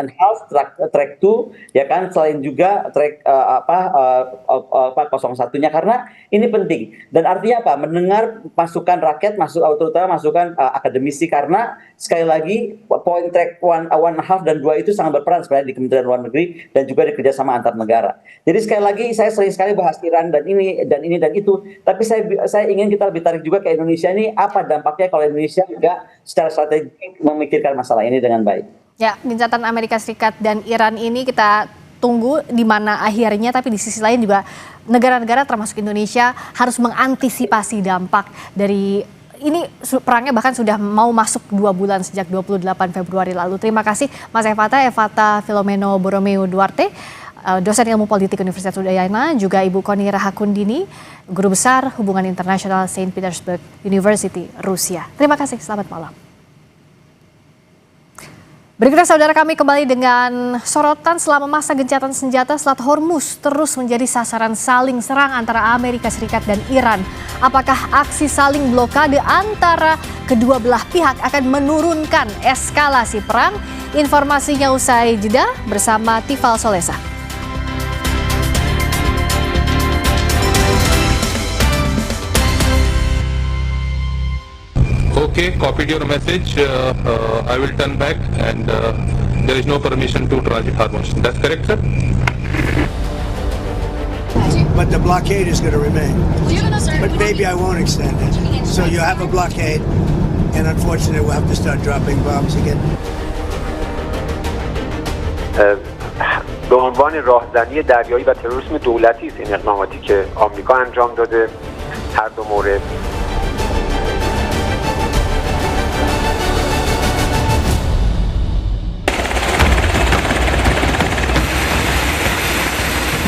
track 2 ya kan, selain juga track 01-nya, karena ini penting. Dan artinya apa? Mendengar masukan rakyat, terutama masukan akademisi, karena sekali lagi poin track 1.5 dan 2 itu sangat berperan sebenarnya di Kementerian Luar Negeri dan juga di kerjasama antar negara. Jadi sekali lagi saya sering sekali bahas Iran dan ini dan itu, tapi saya ingin kita lebih tarik juga ke Indonesia ini, apa dampaknya kalau Indonesia juga secara strategik memikirkan masalah ini dengan baik. Ya, gencatan Amerika Serikat dan Iran ini kita tunggu di mana akhirnya, tapi di sisi lain juga negara-negara termasuk Indonesia harus mengantisipasi dampak dari ini. Perangnya bahkan sudah mau masuk 2 bulan sejak 28 Februari lalu. Terima kasih Mas Evata Filomeno Borromeo Duarte, dosen ilmu politik Universitas Udayana, juga Ibu Koni Rahakundini, Guru Besar Hubungan Internasional Saint Petersburg University, Rusia. Terima kasih, selamat malam. Berikutnya saudara, kami kembali dengan sorotan. Selama masa gencatan senjata, Selat Hormuz terus menjadi sasaran saling serang antara Amerika Serikat dan Iran. Apakah aksi saling blokade antara kedua belah pihak akan menurunkan eskalasi perang? Informasinya usai jeda bersama Tifal Solesa. Okay, copied your message. I will turn back, and there is no permission to transit Hormuz. That's correct, sir? But the blockade is going to remain. But maybe I won't extend it. So you have a blockade, and unfortunately we'll have to start dropping bombs again. به عنوان راهزنی دریایی و تروریسم دولتی است این اقداماتی که آمریکا انجام داده هر دو مورد.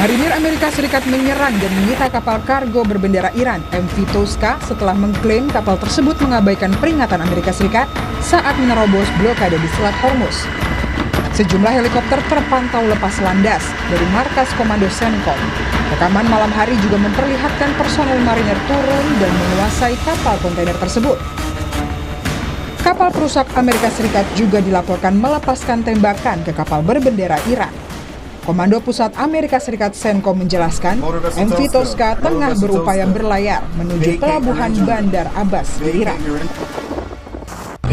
Marinir Amerika Serikat menyerang dan menyita kapal kargo berbendera Iran MV Tosca setelah mengklaim kapal tersebut mengabaikan peringatan Amerika Serikat saat menerobos blokade di Selat Hormuz. Sejumlah helikopter terpantau lepas landas dari markas komando CENTCOM. Rekaman malam hari juga memperlihatkan personel marinir turun dan menguasai kapal kontainer tersebut. Kapal perusak Amerika Serikat juga dilaporkan melepaskan tembakan ke kapal berbendera Iran. Komando Pusat Amerika Serikat CENTCOM menjelaskan, MV Tosca tengah berupaya berlayar menuju pelabuhan Bandar Abbas di Iran.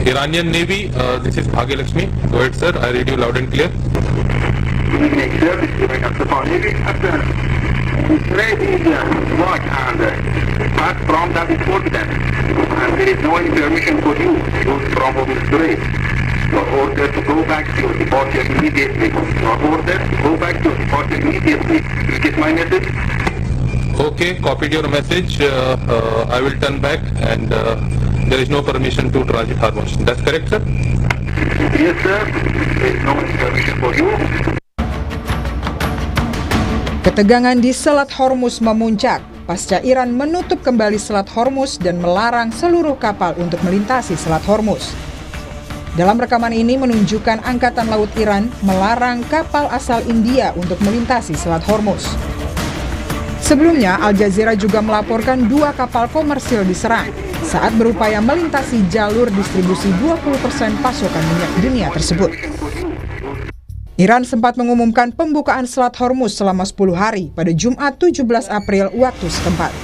Iranian Navy, this is Bhagyalakshmi. Go ahead, sir. I read you loud and clear. It's very easy to watch and pass from that important, and there is no any permission for you to from the strait. Your order to go back to departure immediately. Your order to go back to departure immediately. You get my message? Okay, copied your message. I will turn back, and there is no permission to transit Hormuz. That's correct, sir? Yes, sir. There is no permission for you. Ketegangan di Selat Hormuz memuncak pasca Iran menutup kembali Selat Hormuz dan melarang seluruh kapal untuk melintasi Selat Hormuz. Dalam rekaman ini menunjukkan Angkatan Laut Iran melarang kapal asal India untuk melintasi Selat Hormuz. Sebelumnya, Al Jazeera juga melaporkan 2 kapal komersil diserang saat berupaya melintasi jalur distribusi 20% pasokan minyak dunia tersebut. Iran sempat mengumumkan pembukaan Selat Hormuz selama 10 hari pada Jumat 17 April waktu setempat.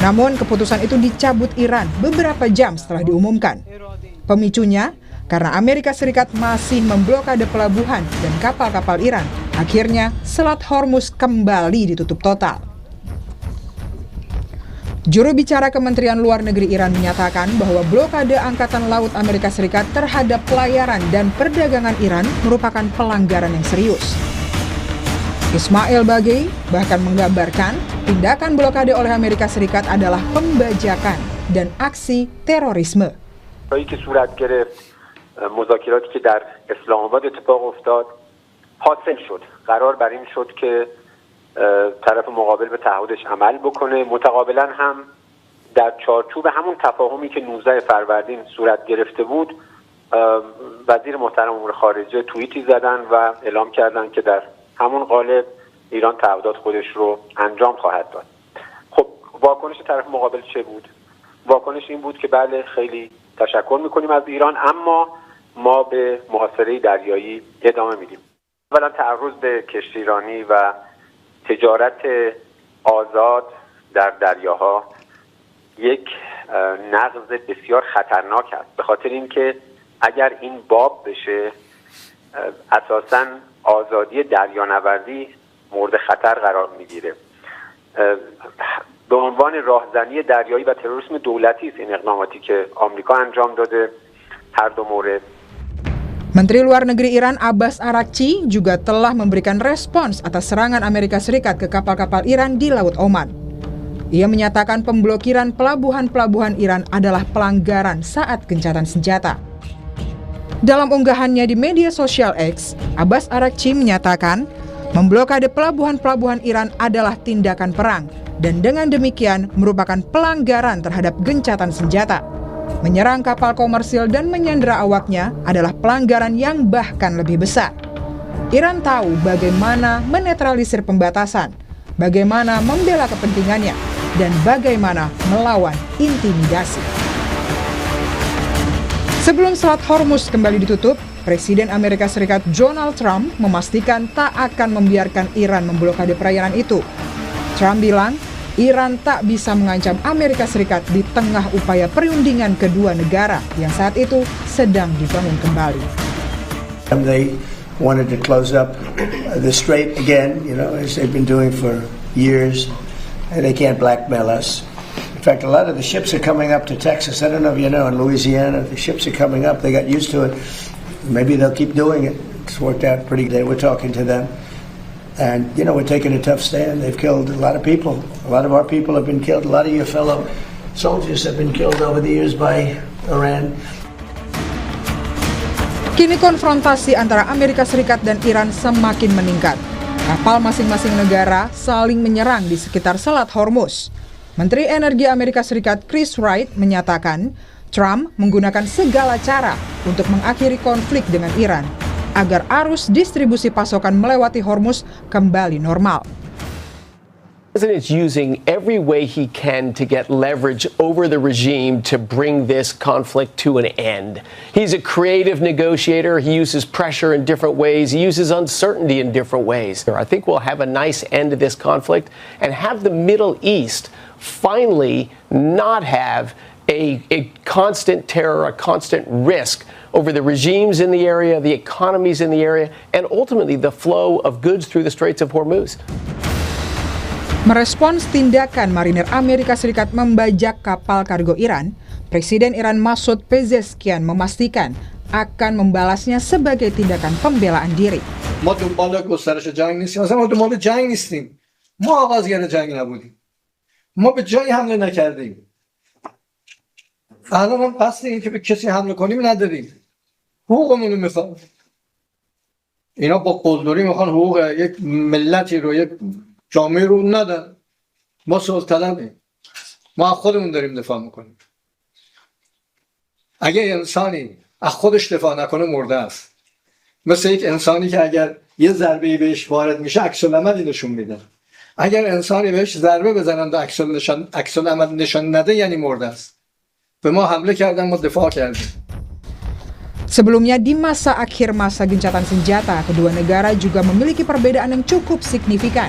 Namun keputusan itu dicabut Iran beberapa jam setelah diumumkan. Pemicunya, karena Amerika Serikat masih memblokade pelabuhan dan kapal-kapal Iran, akhirnya Selat Hormuz kembali ditutup total. Juru bicara Kementerian Luar Negeri Iran menyatakan bahwa blokade Angkatan Laut Amerika Serikat terhadap pelayaran dan perdagangan Iran merupakan pelanggaran yang serius. Ismail Baghaei bahkan menggambarkan tindakan blokade oleh Amerika Serikat adalah pembajakan dan aksi terorisme. که صورت گرفت مذاکراتی که در اسلام آباد اتفاق افتاد حاصل شد قرار بر این شد که طرف مقابل به تعهدش عمل بکنه متقابلا هم در چارچوب همون تفاهمی که 19 فروردین صورت گرفته بود وزیر محترم امور خارجه توییتی زدن و اعلام کردن که در همون قالب ایران تعهدات خودش رو انجام خواهد داد. خب واکنش طرف مقابل چه بود؟ واکنش این بود که بله خیلی تشکر میکنیم از ایران اما ما به محاصره دریایی ادامه میدیم. اولا تعرض به کشتیرانی و تجارت آزاد در دریاها یک نقض بسیار خطرناک است به خاطر اینکه اگر این باب بشه اساساً آزادی دریانوردی مورد خطر قرار میگیره. به عنوان راهزنی دریایی و تروریسم دولتی است این اقداماتی که آمریکا انجام داده هر دو مورد. Menteri Luar Negeri Iran Abbas Araghchi juga telah memberikan respons atas serangan Amerika Serikat ke kapal-kapal Iran di Laut Oman. Ia menyatakan pemblokiran pelabuhan-pelabuhan Iran adalah pelanggaran saat gencatan senjata. Dalam unggahannya di media sosial X, Abbas Araghchi menyatakan memblokade pelabuhan-pelabuhan Iran adalah tindakan perang dan dengan demikian merupakan pelanggaran terhadap gencatan senjata. Menyerang kapal komersil dan menyandera awaknya adalah pelanggaran yang bahkan lebih besar. Iran tahu bagaimana menetralisir pembatasan, bagaimana membela kepentingannya, dan bagaimana melawan intimidasi. Sebelum Selat Hormuz kembali ditutup, Presiden Amerika Serikat Donald Trump memastikan tak akan membiarkan Iran memblokade perairan itu. Trump bilang, Iran tak bisa mengancam Amerika Serikat di tengah upaya perundingan kedua negara yang saat itu sedang dibangun kembali. They wanted to close up the strait again, as they've been doing for years, and they can't blackmail us. In fact, a lot of the ships are coming up to Texas. I don't know if you know, in Louisiana, the ships are coming up. They got used to it. Maybe they'll keep doing it. It's worked out pretty good. We're talking to them. And, we're taking a tough stand. They've killed a lot of people. A lot of our people have been killed. A lot of your fellow soldiers have been killed over the years by Iran. Kini konfrontasi antara Amerika Serikat dan Iran semakin meningkat. Kapal masing-masing negara saling menyerang di sekitar Selat Hormuz. Menteri Energi Amerika Serikat Chris Wright menyatakan Trump menggunakan segala cara untuk mengakhiri konflik dengan Iran agar arus distribusi pasokan melewati Hormuz kembali normal. The president is using every way he can to get leverage over the regime to bring this conflict to an end. He's a creative negotiator. He uses pressure in different ways. He uses uncertainty in different ways. I think we'll have a nice end to this conflict and have the Middle East finally not have a constant terror, a constant risk over the regimes in the area, the economies in the area, and ultimately the flow of goods through the Straits of Hormuz. Merespons tindakan marinir Amerika Serikat membajak kapal kargo Iran, Presiden Iran Masoud Pezeshkian memastikan akan membalasnya sebagai tindakan pembelaan diri. ما دنبال گسترش جنگ نیستیم. اصلا ما دنبال جنگ نیستیم. ما آغازگر جنگ نبودیم. ما به جایی حمله نکردیم. الان هم قصد این که به کسی حمله کنیم نداریم. حقوقمون رو میخوام. اینا با قلدری میخوان حقوق یک ملتی رو، یک جامعه رو ندن. ما صلح طلبیم. ما از خودمون داریم دفاع میکنیم. اگه انسانی از خودش دفاع نکنه مرده است. مثل یک انسانی که اگر یه ضربه‌ای بهش وارد میشه عکس العملی نشون میده. اگر انسانی بهش ضربه بزنن و عکس العمل نشون نده یعنی مرده است. به ما حمله کردن، ما دفاع کردیم. Sebelumnya di masa akhir masa gencatan senjata, kedua negara juga memiliki perbedaan yang cukup signifikan.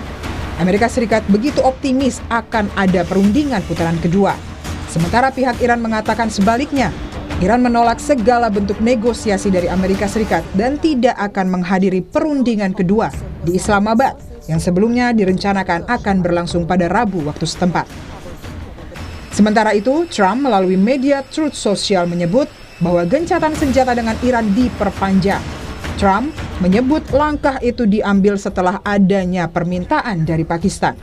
Amerika Serikat begitu optimis akan ada perundingan putaran kedua. Sementara pihak Iran mengatakan sebaliknya. Iran menolak segala bentuk negosiasi dari Amerika Serikat dan tidak akan menghadiri perundingan kedua di Islamabad yang sebelumnya direncanakan akan berlangsung pada Rabu waktu setempat. Sementara itu, Trump melalui media Truth Social menyebut bahwa gencatan senjata dengan Iran diperpanjang. Trump menyebut langkah itu diambil setelah adanya permintaan dari Pakistan.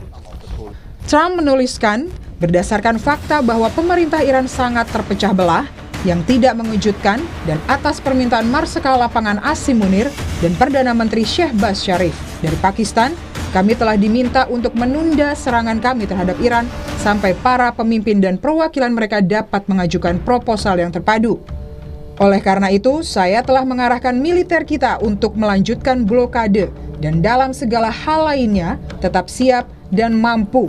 Trump menuliskan, berdasarkan fakta bahwa pemerintah Iran sangat terpecah belah, yang tidak mengejutkan, dan atas permintaan Marsekal Lapangan Asim Munir dan Perdana Menteri Shehbaz Sharif dari Pakistan, kami telah diminta untuk menunda serangan kami terhadap Iran sampai para pemimpin dan perwakilan mereka dapat mengajukan proposal yang terpadu. Oleh karena itu, saya telah mengarahkan militer kita untuk melanjutkan blokade dan dalam segala hal lainnya tetap siap dan mampu.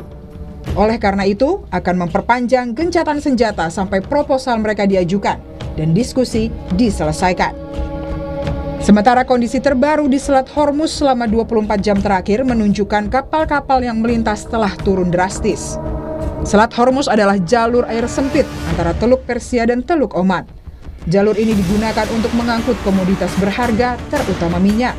Oleh karena itu, akan memperpanjang gencatan senjata sampai proposal mereka diajukan dan diskusi diselesaikan. Sementara kondisi terbaru di Selat Hormuz selama 24 jam terakhir menunjukkan kapal-kapal yang melintas telah turun drastis. Selat Hormuz adalah jalur air sempit antara Teluk Persia dan Teluk Oman. Jalur ini digunakan untuk mengangkut komoditas berharga, terutama minyak.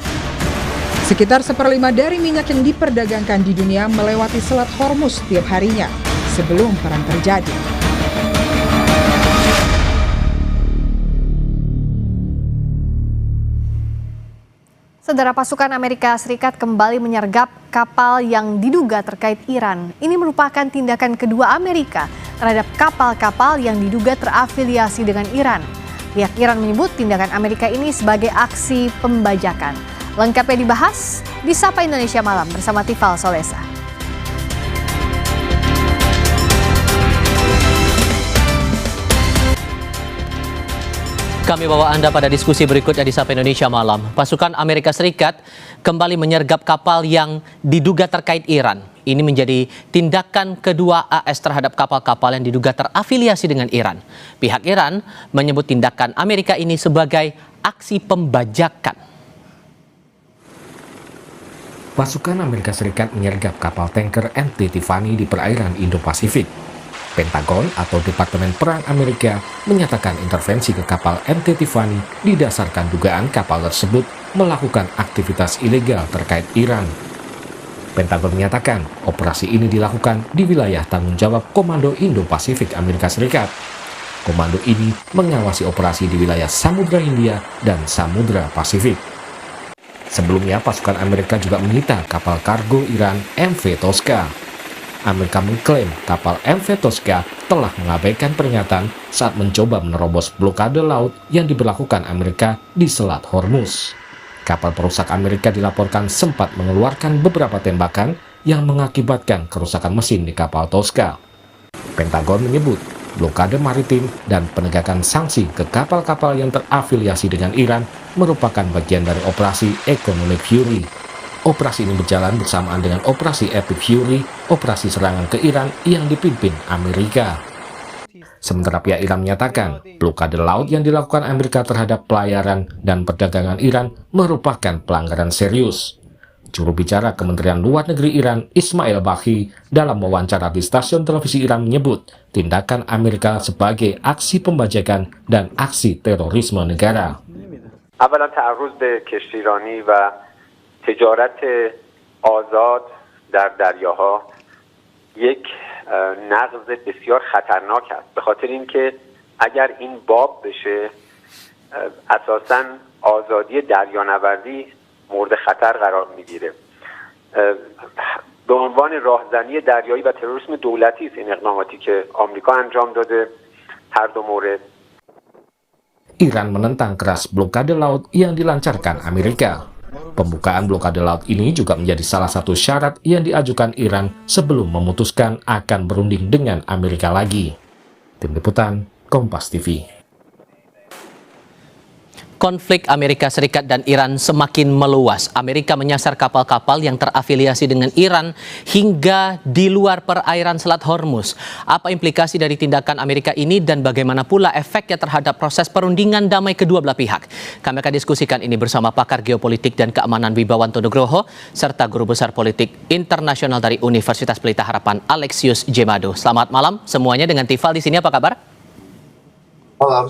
Sekitar 1/5 dari minyak yang diperdagangkan di dunia melewati Selat Hormuz setiap harinya sebelum perang terjadi. Saudara, pasukan Amerika Serikat kembali menyergap kapal yang diduga terkait Iran. Ini merupakan tindakan kedua Amerika terhadap kapal-kapal yang diduga terafiliasi dengan Iran. Pihak Iran menyebut tindakan Amerika ini sebagai aksi pembajakan. Lengkapnya dibahas di Sapa Indonesia Malam bersama Tifal Solesa. Kami bawa Anda pada diskusi berikutnya di Sapa Indonesia Malam. Pasukan Amerika Serikat kembali menyergap kapal yang diduga terkait Iran. Ini menjadi tindakan kedua AS terhadap kapal-kapal yang diduga terafiliasi dengan Iran. Pihak Iran menyebut tindakan Amerika ini sebagai aksi pembajakan. Pasukan Amerika Serikat menyergap kapal tanker MT Tiffany di perairan Indo-Pasifik. Pentagon atau Departemen Perang Amerika menyatakan intervensi ke kapal MT Tiffany didasarkan dugaan kapal tersebut melakukan aktivitas ilegal terkait Iran. Pentagon menyatakan operasi ini dilakukan di wilayah tanggung jawab Komando Indo-Pasifik Amerika Serikat. Komando ini mengawasi operasi di wilayah Samudra Hindia dan Samudra Pasifik. Sebelumnya, pasukan Amerika juga menyita kapal kargo Iran MV Tosca. Amerika mengklaim kapal MV Tosca telah mengabaikan peringatan saat mencoba menerobos blokade laut yang diberlakukan Amerika di Selat Hormuz. Kapal perusak Amerika dilaporkan sempat mengeluarkan beberapa tembakan yang mengakibatkan kerusakan mesin di kapal Tosca. Pentagon menyebut blokade maritim dan penegakan sanksi ke kapal-kapal yang terafiliasi dengan Iran merupakan bagian dari operasi Economic Fury. Operasi ini berjalan bersamaan dengan operasi Epic Fury, operasi serangan ke Iran yang dipimpin Amerika. Sementara pihak Iran menyatakan blokade laut yang dilakukan Amerika terhadap pelayaran dan perdagangan Iran merupakan pelanggaran serius. Juru bicara Kementerian Luar Negeri Iran, Ismail Baghi, dalam wawancara di stasiun televisi Iran menyebut tindakan Amerika sebagai aksi pembajakan dan aksi terorisme negara. اولا تعرض به کشتیرانی و تجارت آزاد در دریاها یک نقض بسیار خطرناک است، به خاطر اینکه اگر این باب بشه اساساً آزادی دریانوردی مورد خطر قرار میگیره. به عنوان راهزنی دریایی و تروریسم دولتی است این اقداماتی که آمریکا انجام داده هر دو مورد. Iran menentang keras blokade laut yang dilancarkan Amerika. Pembukaan blokade laut ini juga menjadi salah satu syarat yang diajukan Iran sebelum memutuskan akan berunding dengan Amerika lagi. Tim Liputan, Kompas TV. Konflik Amerika Serikat dan Iran semakin meluas. Amerika menyasar kapal-kapal yang terafiliasi dengan Iran hingga di luar perairan Selat Hormuz. Apa implikasi dari tindakan Amerika ini dan bagaimana pula efeknya terhadap proses perundingan damai kedua belah pihak? Kami akan diskusikan ini bersama pakar geopolitik dan keamanan Wibawanto Nugroho serta guru besar politik internasional dari Universitas Pelita Harapan Alexius Jemado. Selamat malam semuanya, dengan Tifal di sini, apa kabar? Malam.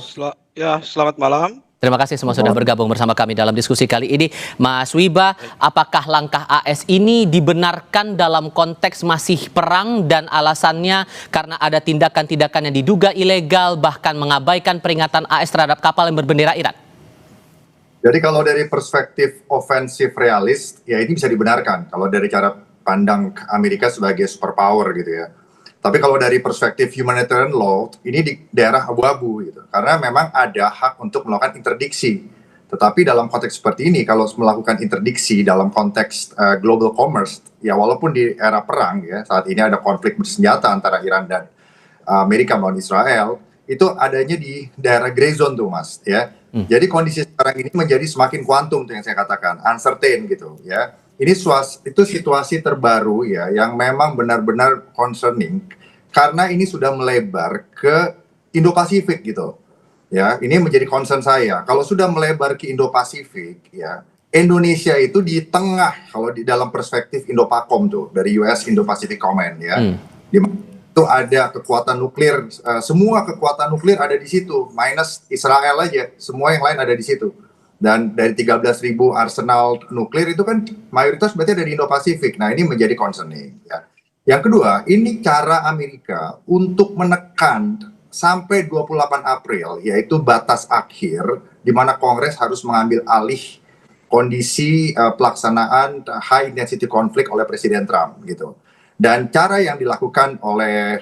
Selamat malam. Terima kasih semua sudah bergabung bersama kami dalam diskusi kali ini. Mas Wiba, apakah langkah AS ini dibenarkan dalam konteks masih perang dan alasannya karena ada tindakan-tindakan yang diduga ilegal, bahkan mengabaikan peringatan AS terhadap kapal yang berbendera Iran? Jadi kalau dari perspektif ofensif realis, ya ini bisa dibenarkan kalau dari cara pandang Amerika sebagai superpower gitu ya. Tapi kalau dari perspektif humanitarian law, ini di daerah abu-abu gitu. Karena memang ada hak untuk melakukan interdiksi. Tetapi dalam konteks seperti ini, kalau melakukan interdiksi dalam konteks global commerce, ya walaupun di era perang ya, saat ini ada konflik bersenjata antara Iran dan Amerika melawan Israel, itu adanya di daerah gray zone tuh Mas ya. Jadi kondisi sekarang ini menjadi semakin kuantum tuh yang saya katakan, uncertain gitu ya. Ini itu situasi terbaru ya yang memang benar-benar concerning karena ini sudah melebar ke Indo-Pasifik gitu. Ya, ini menjadi concern saya. Kalau sudah melebar ke Indo-Pasifik ya, Indonesia itu di tengah kalau di dalam perspektif Indo-PACOM tuh dari US Indo-Pacific Command ya. Di mana itu ada kekuatan nuklir, semua kekuatan nuklir ada di situ, minus Israel aja, semua yang lain ada di situ. Dan dari 13.000 arsenal nuklir itu kan mayoritas berarti dari Indo-Pasifik. Nah ini menjadi concerning. Ya. Yang kedua, ini cara Amerika untuk menekan sampai 28 April, yaitu batas akhir, di mana Kongres harus mengambil alih kondisi pelaksanaan high intensity conflict oleh Presiden Trump gitu. Dan cara yang dilakukan oleh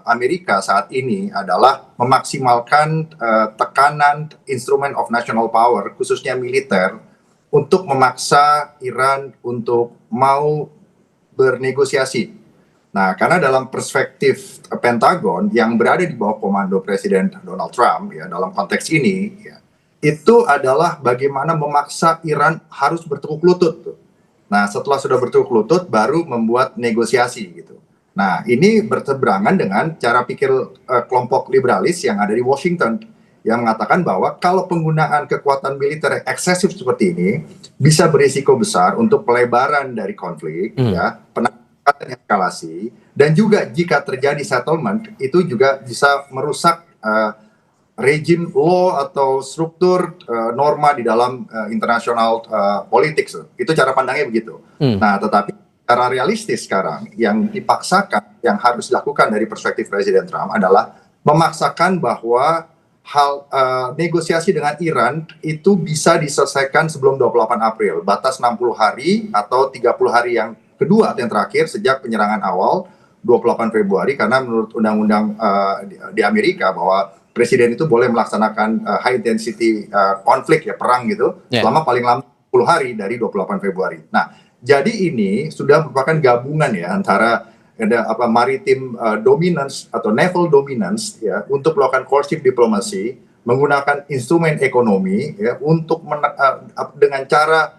Amerika saat ini adalah memaksimalkan tekanan instrumen of national power, khususnya militer, untuk memaksa Iran untuk mau bernegosiasi. Nah, karena dalam perspektif Pentagon yang berada di bawah komando Presiden Donald Trump, ya dalam konteks ini, ya, itu adalah bagaimana memaksa Iran harus bertekuk lutut tuh. Nah, setelah sudah bertekuk lutut, baru membuat negosiasi gitu. Nah, ini berseberangan dengan cara pikir kelompok liberalis yang ada di Washington, yang mengatakan bahwa kalau penggunaan kekuatan militer eksesif seperti ini bisa berisiko besar untuk pelebaran dari konflik, ya, peningkatan eskalasi, dan juga jika terjadi settlement itu juga bisa merusak rejim law atau struktur norma di dalam international politics. Itu cara pandangnya begitu. Nah, tetapi cara realistis sekarang yang dipaksakan, yang harus dilakukan dari perspektif Presiden Trump adalah memaksakan bahwa hal negosiasi dengan Iran itu bisa diselesaikan sebelum 28 April. Batas 60 hari atau 30 hari yang kedua yang terakhir sejak penyerangan awal 28 Februari, karena menurut undang-undang di Amerika bahwa Presiden itu boleh melaksanakan high intensity konflik ya, perang gitu, selama paling lama 10 hari dari 28 Februari. Nah, jadi ini sudah merupakan gabungan ya antara ada maritim dominance atau naval dominance ya untuk melakukan courtship diplomasi, menggunakan instrumen ekonomi ya untuk dengan cara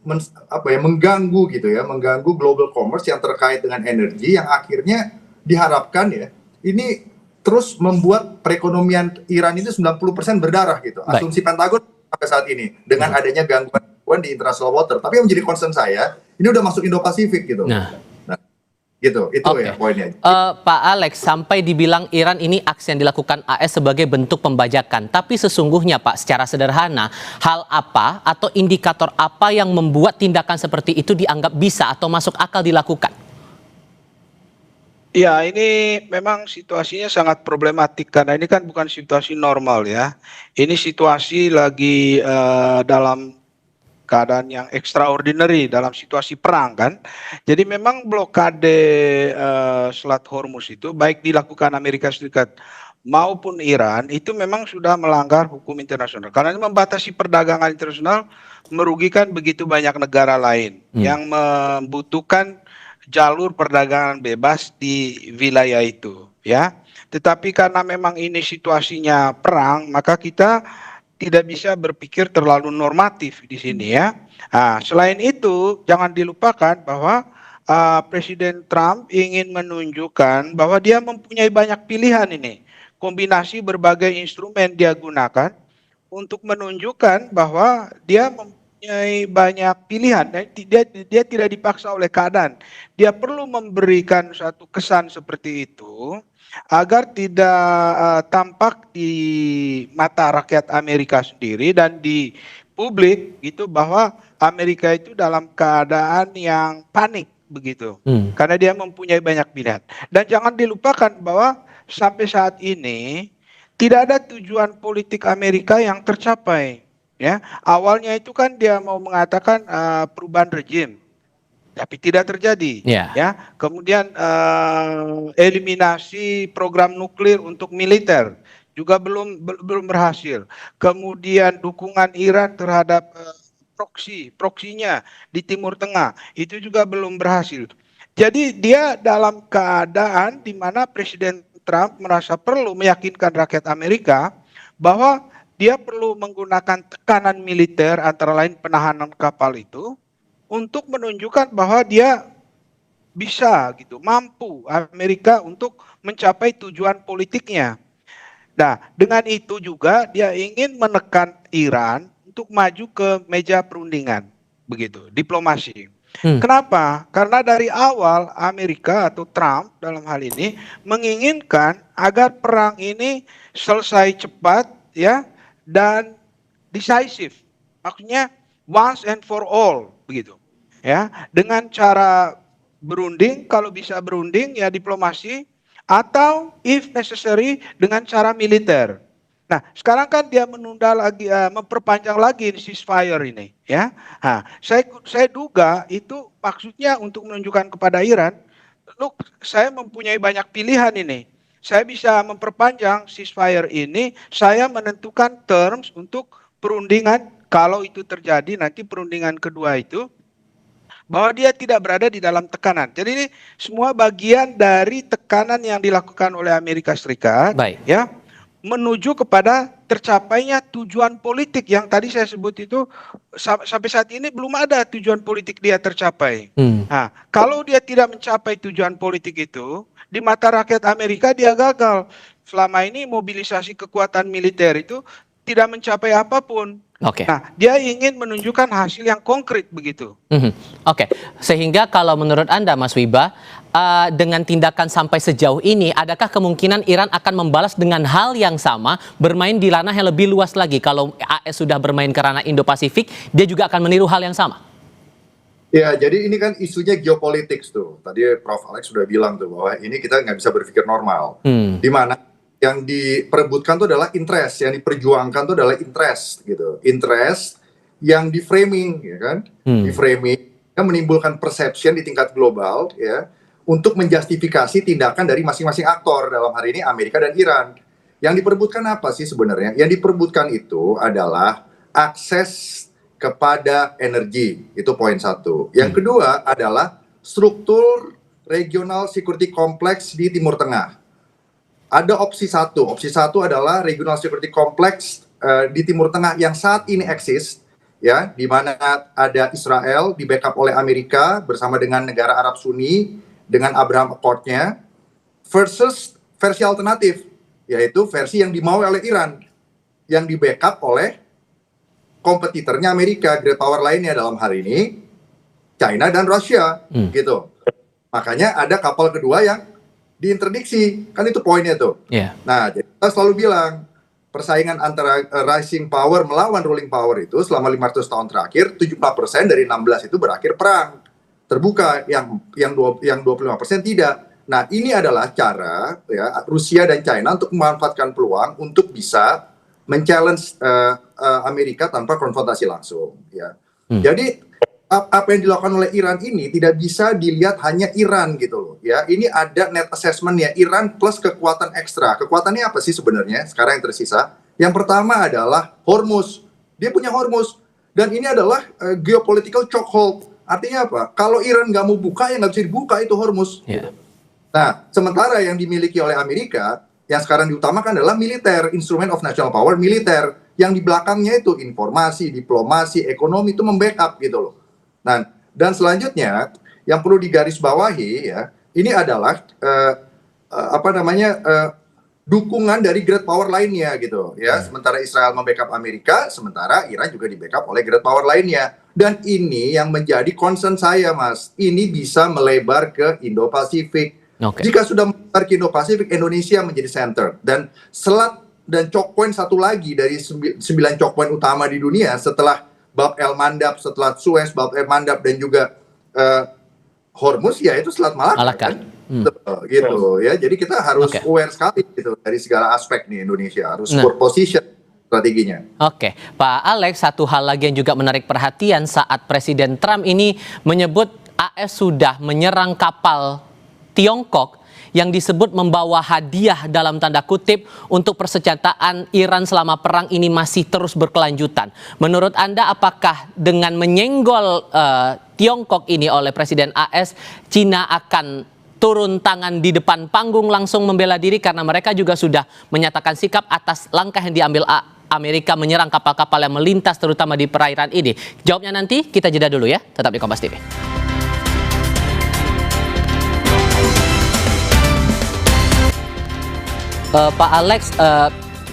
mengganggu gitu ya, mengganggu global commerce yang terkait dengan energi, yang akhirnya diharapkan ya ini terus membuat perekonomian Iran itu 90% berdarah gitu. Asumsi Pentagon sampai saat ini dengan adanya gangguan di international water. Tapi yang menjadi concern saya, ini udah masuk Indo-Pasifik gitu. Nah gitu, itu ya poinnya. Pak Alex, sampai dibilang Iran ini aksi yang dilakukan AS sebagai bentuk pembajakan. Tapi sesungguhnya Pak, secara sederhana, hal apa atau indikator apa yang membuat tindakan seperti itu dianggap bisa atau masuk akal dilakukan? Ya, ini memang situasinya sangat problematik karena ini kan bukan situasi normal ya. Ini situasi lagi dalam keadaan yang extraordinary, dalam situasi perang kan. Jadi memang blokade Selat Hormuz itu baik dilakukan Amerika Serikat maupun Iran itu memang sudah melanggar hukum internasional. Karena ini membatasi perdagangan internasional, merugikan begitu banyak negara lain yang membutuhkan jalur perdagangan bebas di wilayah itu ya. Tetapi karena memang ini situasinya perang, maka kita tidak bisa berpikir terlalu normatif di sini ya. Nah, selain itu jangan dilupakan bahwa Presiden Trump ingin menunjukkan bahwa dia mempunyai banyak pilihan ini. Kombinasi berbagai instrumen dia gunakan untuk menunjukkan bahwa dia mempunyai banyak pilihan. Dia tidak dipaksa oleh keadaan. Dia perlu memberikan suatu kesan seperti itu agar tidak tampak di mata rakyat Amerika sendiri dan di publik gitu bahwa Amerika itu dalam keadaan yang panik begitu. Karena dia mempunyai banyak pilihan. Dan jangan dilupakan bahwa sampai saat ini tidak ada tujuan politik Amerika yang tercapai. Ya, awalnya itu kan dia mau mengatakan perubahan rejim, tapi tidak terjadi. Ya, kemudian eliminasi program nuklir untuk militer juga belum berhasil. Kemudian dukungan Iran terhadap proksinya di Timur Tengah itu juga belum berhasil. Jadi dia dalam keadaan di mana Presiden Trump merasa perlu meyakinkan rakyat Amerika bahwa dia perlu menggunakan tekanan militer antara lain penahanan kapal itu untuk menunjukkan bahwa dia bisa gitu, mampu Amerika untuk mencapai tujuan politiknya. Nah, dengan itu juga dia ingin menekan Iran untuk maju ke meja perundingan, begitu, diplomasi. Kenapa? Karena dari awal Amerika atau Trump dalam hal ini menginginkan agar perang ini selesai cepat ya dan decisive. Maksudnya once and for all, begitu. Ya, dengan cara berunding, kalau bisa berunding ya diplomasi, atau if necessary dengan cara militer. Nah, sekarang kan dia menunda lagi, memperpanjang lagi ceasefire ini, ya. Nah, saya duga itu maksudnya untuk menunjukkan kepada Iran, look, saya mempunyai banyak pilihan ini. Saya bisa memperpanjang ceasefire ini, saya menentukan terms untuk perundingan kalau itu terjadi nanti perundingan kedua itu, bahwa dia tidak berada di dalam tekanan. Jadi ini semua bagian dari tekanan yang dilakukan oleh Amerika Serikat, ya, menuju kepada tercapainya tujuan politik yang tadi saya sebut itu sampai saat ini belum ada tujuan politik dia tercapai. Nah, kalau dia tidak mencapai tujuan politik itu, di mata rakyat Amerika dia gagal. Selama ini mobilisasi kekuatan militer itu tidak mencapai apapun. Nah, dia ingin menunjukkan hasil yang konkret begitu. Sehingga kalau menurut Anda, Mas Wiba, dengan tindakan sampai sejauh ini, adakah kemungkinan Iran akan membalas dengan hal yang sama, bermain di ranah yang lebih luas lagi? Kalau AS sudah bermain ke ranah Indo-Pasifik, dia juga akan meniru hal yang sama? Ya, jadi ini kan isunya geopolitik tuh. Tadi Prof. Alex sudah bilang tuh bahwa ini kita nggak bisa berpikir normal. Di mana yang diperebutkan itu adalah interest, yang diperjuangkan itu adalah interest gitu. Interest yang di framing, ya kan? Di framing yang menimbulkan perception di tingkat global ya untuk menjustifikasi tindakan dari masing-masing aktor, dalam hari ini Amerika dan Iran. Yang diperebutkan apa sih sebenarnya? Yang diperebutkan itu adalah akses kepada energi, itu poin satu. Yang kedua adalah struktur regional security complex di Timur Tengah. Ada opsi satu adalah regional security complex di Timur Tengah yang saat ini eksis, ya, di mana ada Israel di backup oleh Amerika bersama dengan negara Arab Sunni dengan Abraham Accord-nya, versus versi alternatif, yaitu versi yang dimau oleh Iran yang di backup oleh kompetitornya Amerika, great power lainnya dalam hari ini China dan Rusia, gitu. Makanya ada kapal kedua yang diinterdiksi, kan itu poinnya tuh. Nah, jadi kita selalu bilang persaingan antara rising power melawan ruling power itu selama 500 tahun terakhir 74% dari 16 itu berakhir perang terbuka, yang 25% tidak. Nah, ini adalah cara ya Rusia dan China untuk memanfaatkan peluang untuk bisa men-challenge Amerika tanpa konfrontasi langsung, ya. Jadi apa yang dilakukan oleh Iran ini tidak bisa dilihat hanya Iran gitu loh, ya. Ini ada net assessment-nya Iran plus kekuatan ekstra. Kekuatannya apa sih sebenarnya sekarang yang tersisa? Yang pertama adalah Hormuz. Dia punya Hormuz dan ini adalah geopolitical chokehold. Artinya apa? Kalau Iran nggak mau buka, ya nggak bisa dibuka itu Hormuz. Nah, sementara yang dimiliki oleh Amerika yang sekarang diutamakan adalah militer, instrument of national power, militer. yang di belakangnya itu informasi, diplomasi, ekonomi itu membackup gitu loh. Nah, dan selanjutnya yang perlu digarisbawahi ya, ini adalah dukungan dari great power lainnya gitu ya. Sementara Israel membackup Amerika, sementara Iran juga di backup oleh great power lainnya. Dan ini yang menjadi concern saya, Mas. Ini bisa melebar ke Indo-Pasifik. Jika sudah melebar ke Indo-Pasifik, Indonesia menjadi center. Dan selat dan choke point satu lagi dari 9 choke point utama di dunia setelah Bab El Mandab, setelah Suez, Bab El Mandab, dan juga Hormuz, ya itu Selat Malaka. Kan? Gitu ya. Jadi kita harus aware sekali gitu dari segala aspek nih Indonesia. Harus position strateginya. Oke, Pak Alex, satu hal lagi yang juga menarik perhatian saat Presiden Trump ini menyebut AS sudah menyerang kapal Tiongkok yang disebut membawa hadiah dalam tanda kutip untuk persenjataan Iran selama perang ini masih terus berkelanjutan. Menurut Anda, apakah dengan menyenggol Tiongkok ini oleh Presiden AS, Cina akan turun tangan di depan panggung langsung membela diri karena mereka juga sudah menyatakan sikap atas langkah yang diambil Amerika menyerang kapal-kapal yang melintas terutama di perairan ini? Jawabnya nanti, kita jeda dulu ya. Tetap di Kompas TV. Pak Alex,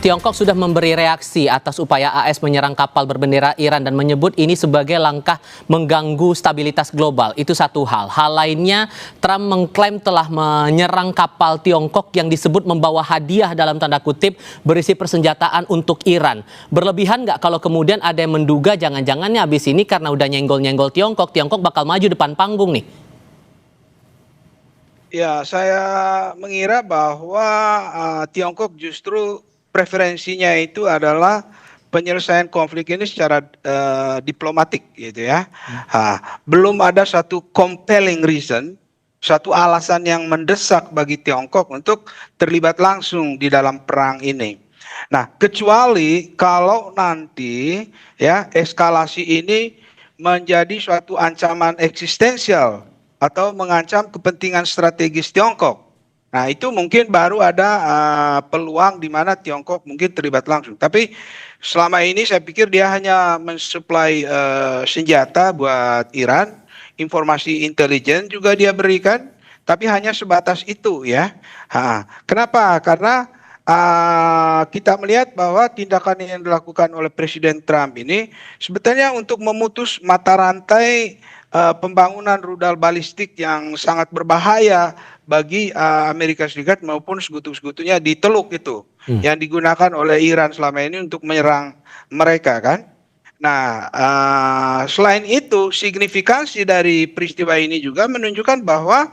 Tiongkok sudah memberi reaksi atas upaya AS menyerang kapal berbendera Iran dan menyebut ini sebagai langkah mengganggu stabilitas global. Itu satu hal. Hal lainnya, Trump mengklaim telah menyerang kapal Tiongkok yang disebut membawa hadiah dalam tanda kutip berisi persenjataan untuk Iran. Berlebihan nggak kalau kemudian ada yang menduga jangan-jangannya habis ini karena udah nyenggol-nyenggol Tiongkok bakal maju depan panggung nih? Ya, saya mengira bahwa Tiongkok justru preferensinya itu adalah penyelesaian konflik ini secara diplomatik gitu ya. Belum ada satu compelling reason, satu alasan yang mendesak bagi Tiongkok untuk terlibat langsung di dalam perang ini. Nah, kecuali kalau nanti ya eskalasi ini menjadi suatu ancaman eksistensial atau mengancam kepentingan strategis Tiongkok. Nah, itu mungkin baru ada peluang di mana Tiongkok mungkin terlibat langsung. Tapi selama ini saya pikir dia hanya mensuplai senjata buat Iran, informasi intelijen juga dia berikan, tapi hanya sebatas itu ya. Kenapa? Karena kita melihat bahwa tindakan yang dilakukan oleh Presiden Trump ini sebetulnya untuk memutus mata rantai pembangunan rudal balistik yang sangat berbahaya bagi Amerika Serikat maupun sekutu-sekutunya di Teluk itu yang digunakan oleh Iran selama ini untuk menyerang mereka kan. Nah, selain itu signifikansi dari peristiwa ini juga menunjukkan bahwa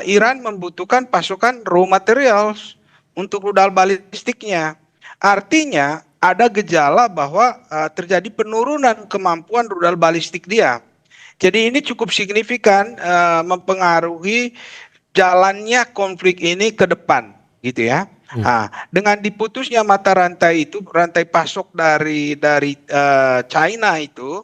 Iran membutuhkan pasokan raw materials untuk rudal balistiknya. Artinya ada gejala bahwa terjadi penurunan kemampuan rudal balistik dia. Jadi ini cukup signifikan mempengaruhi jalannya konflik ini ke depan, gitu ya. Dengan diputusnya mata rantai itu, rantai pasok dari China itu,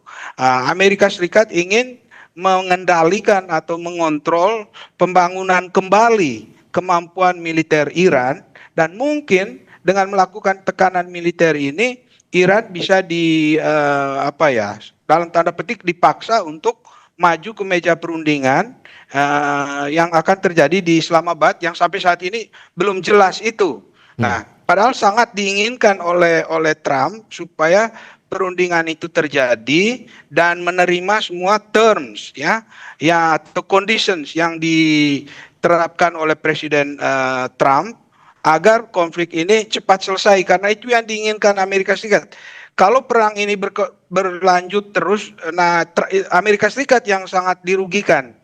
Amerika Serikat ingin mengendalikan atau mengontrol pembangunan kembali kemampuan militer Iran, dan mungkin dengan melakukan tekanan militer ini, Iran bisa dalam tanda petik dipaksa untuk maju ke meja perundingan yang akan terjadi di Islamabad yang sampai saat ini belum jelas itu. Nah, padahal sangat diinginkan oleh Trump supaya perundingan itu terjadi dan menerima semua terms ya atau conditions yang diterapkan oleh Presiden Trump agar konflik ini cepat selesai, karena itu yang diinginkan Amerika Serikat. Kalau perang ini berlanjut terus, Amerika Serikat yang sangat dirugikan.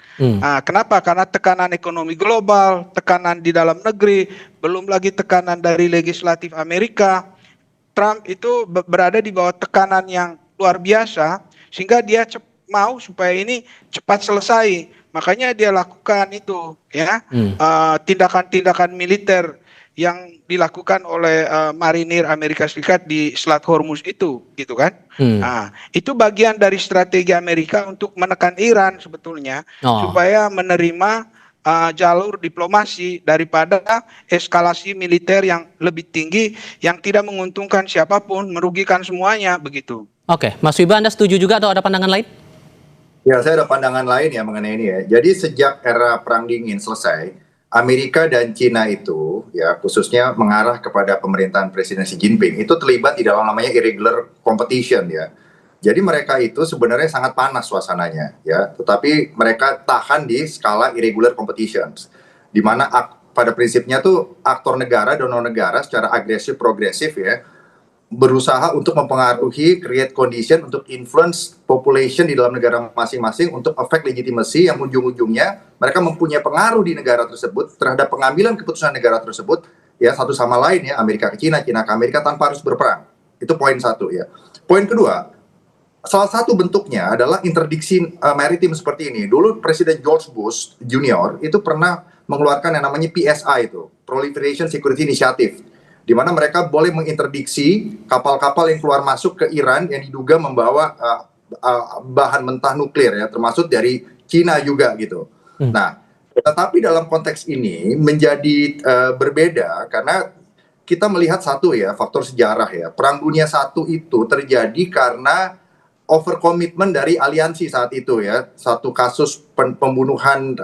Kenapa? Karena tekanan ekonomi global, tekanan di dalam negeri, belum lagi tekanan dari legislatif Amerika. Trump itu berada di bawah tekanan yang luar biasa, sehingga dia mau supaya ini cepat selesai. Makanya dia lakukan itu, ya, tindakan-tindakan militer yang dilakukan oleh marinir Amerika Serikat di Selat Hormuz itu, gitu kan? Nah, itu bagian dari strategi Amerika untuk menekan Iran sebetulnya, supaya menerima jalur diplomasi daripada eskalasi militer yang lebih tinggi yang tidak menguntungkan siapapun, merugikan semuanya begitu. Oke, Mas Wiba, Anda setuju juga atau ada pandangan lain? Ya, saya ada pandangan lain ya mengenai ini ya. Jadi sejak era Perang Dingin selesai, Amerika dan Cina itu ya khususnya mengarah kepada pemerintahan Presiden Xi Jinping itu terlibat di dalam namanya irregular competition ya. Jadi mereka itu sebenarnya sangat panas suasananya ya, tetapi mereka tahan di skala irregular competitions, di mana pada prinsipnya tuh aktor negara, donor negara secara agresif progresif ya, berusaha untuk mempengaruhi, create condition untuk influence population di dalam negara masing-masing untuk affect legitimacy yang ujung-ujungnya mereka mempunyai pengaruh di negara tersebut terhadap pengambilan keputusan negara tersebut ya satu sama lain ya, Amerika ke Cina, Cina ke Amerika tanpa harus berperang. Itu poin satu ya. Poin kedua, salah satu bentuknya adalah interdiksi maritim seperti ini. Dulu Presiden George Bush Junior itu pernah mengeluarkan yang namanya PSI itu, Proliferation Security Initiative, di mana mereka boleh menginterdiksi kapal-kapal yang keluar masuk ke Iran yang diduga membawa bahan mentah nuklir ya, termasuk dari Cina juga gitu. Nah, tetapi dalam konteks ini menjadi berbeda karena kita melihat satu ya faktor sejarah ya. Perang Dunia I itu terjadi karena overkomitmen dari aliansi saat itu ya. Satu kasus pembunuhan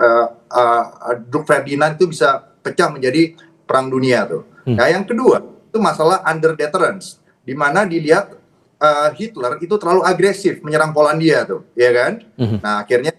Duke Ferdinand itu bisa pecah menjadi perang dunia tuh. Nah, yang kedua itu masalah under deterrence, di mana dilihat Hitler itu terlalu agresif menyerang Polandia tuh, ya kan? Nah, akhirnya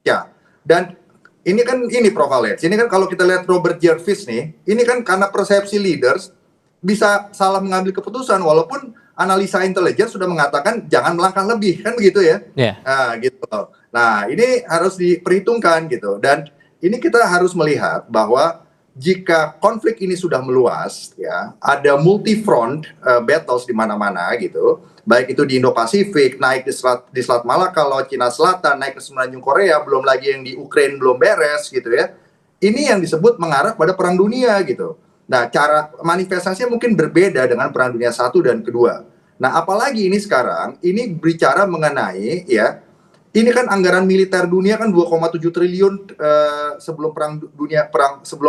ya. Dan ini kan Prof. Alex, ini kan kalau kita lihat Robert Jervis nih, ini kan karena persepsi leaders bisa salah mengambil keputusan walaupun analisa intelijen sudah mengatakan jangan melangkah lebih, kan begitu ya? Nah, gitu. Nah, ini harus diperhitungkan gitu. Dan ini kita harus melihat bahwa jika konflik ini sudah meluas, ya, ada multi-front battles di mana-mana gitu, baik itu di Indo-Pasifik, naik di Selat Malaka, Laut Cina Selatan, naik ke Semenanjung Korea, belum lagi yang di Ukraina belum beres gitu ya. Ini yang disebut mengarah pada perang dunia gitu. Nah, cara manifestasinya mungkin berbeda dengan Perang Dunia I dan kedua. Nah, apalagi ini sekarang, ini bicara mengenai, ya, ini kan anggaran militer dunia kan 2,7 triliun sebelum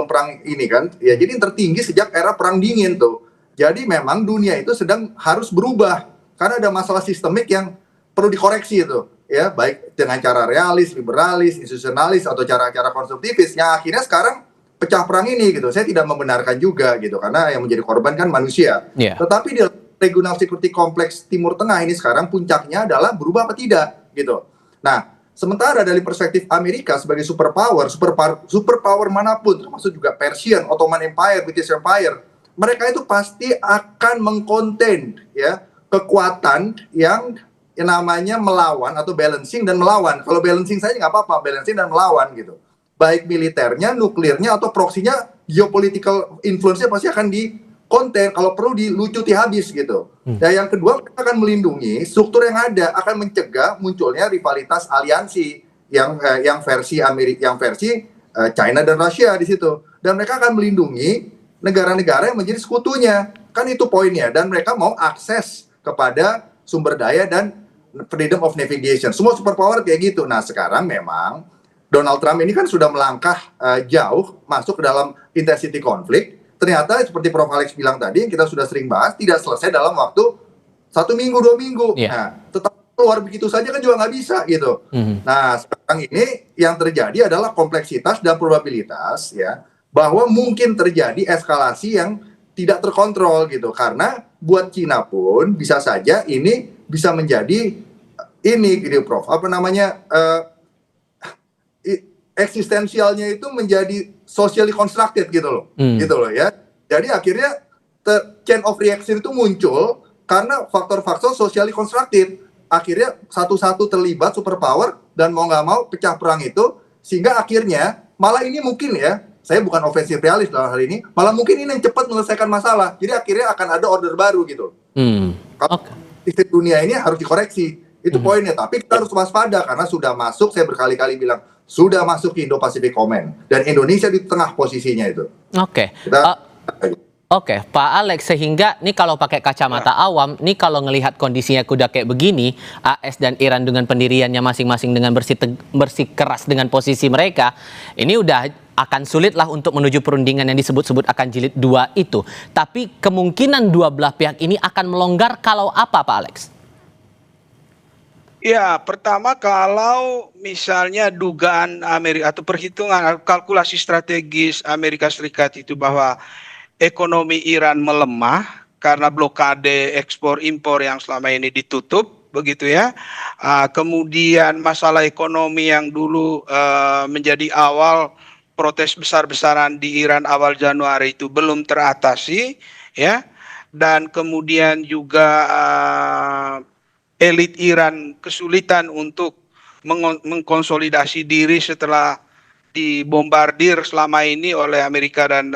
perang ini kan. Ya, jadi tertinggi sejak era Perang Dingin tuh. Jadi memang dunia itu sedang harus berubah. Karena ada masalah sistemik yang perlu dikoreksi itu. Ya, baik dengan cara realis, liberalis, institusionalis, atau cara-cara konstruktivis. Yang akhirnya sekarang pecah perang ini gitu. Saya tidak membenarkan juga gitu karena yang menjadi korban kan manusia. Tetapi di regional security kompleks Timur Tengah ini sekarang puncaknya adalah berubah apa tidak gitu. Nah, sementara dari perspektif Amerika sebagai superpower manapun termasuk juga Persian, Ottoman Empire, British Empire, mereka itu pasti akan mengkonten ya kekuatan yang namanya melawan atau balancing dan melawan. Kalau balancing saja nggak apa-apa, balancing dan melawan gitu. Baik militernya, nuklirnya, atau proksinya, geopolitical influence-nya pasti akan dikonten, kalau perlu dilucuti habis gitu. Dan yang kedua, kita akan melindungi struktur yang ada, akan mencegah munculnya rivalitas aliansi yang versi Amerika, yang versi China dan Rusia di situ. Dan mereka akan melindungi negara-negara yang menjadi sekutunya. Kan itu poinnya. Dan mereka mau akses kepada sumber daya dan freedom of navigation. Semua superpower kayak gitu. Nah, sekarang memang Donald Trump ini kan sudah melangkah jauh masuk ke dalam intensity konflik. Ternyata seperti Prof. Alex bilang tadi, yang kita sudah sering bahas, tidak selesai dalam waktu 1 minggu, 2 minggu. Nah, tetap keluar begitu saja kan juga nggak bisa gitu. Nah, sekarang ini yang terjadi adalah kompleksitas dan probabilitas ya, bahwa mungkin terjadi eskalasi yang tidak terkontrol gitu. Karena buat Cina pun bisa saja ini bisa menjadi ini gitu Prof. Apa namanya, eksistensialnya itu menjadi socially constructed gitu loh, gitu loh ya. Jadi akhirnya chain of reaction itu muncul karena faktor-faktor socially constructed. Akhirnya satu-satu terlibat superpower dan mau nggak mau pecah perang itu, sehingga akhirnya malah ini mungkin ya, saya bukan ofensif realis dalam hal ini, malah mungkin ini yang cepat menyelesaikan masalah. Jadi akhirnya akan ada order baru gitu. Kalau sistem dunia ini harus dikoreksi. Itu poinnya, tapi kita harus waspada karena sudah masuk, saya berkali-kali bilang, sudah masuk ke Indo-Pacific Command dan Indonesia di tengah posisinya itu. Oke, Pak Alex, sehingga nih kalau pakai kacamata awam, nih kalau ngelihat kondisinya udah kayak begini, AS dan Iran dengan pendiriannya masing-masing dengan bersikeras dengan posisi mereka, ini udah akan sulit lah untuk menuju perundingan yang disebut-sebut akan jilid 2 itu. Tapi kemungkinan dua belah pihak ini akan melonggar kalau apa, Pak Alex? Ya, pertama kalau misalnya dugaan Amerika atau perhitungan kalkulasi strategis Amerika Serikat itu bahwa ekonomi Iran melemah karena blokade ekspor impor yang selama ini ditutup, begitu ya. Kemudian masalah ekonomi yang dulu menjadi awal protes besar-besaran di Iran awal Januari itu belum teratasi, ya. Dan kemudian juga elit Iran kesulitan untuk mengkonsolidasi diri setelah dibombardir selama ini oleh Amerika dan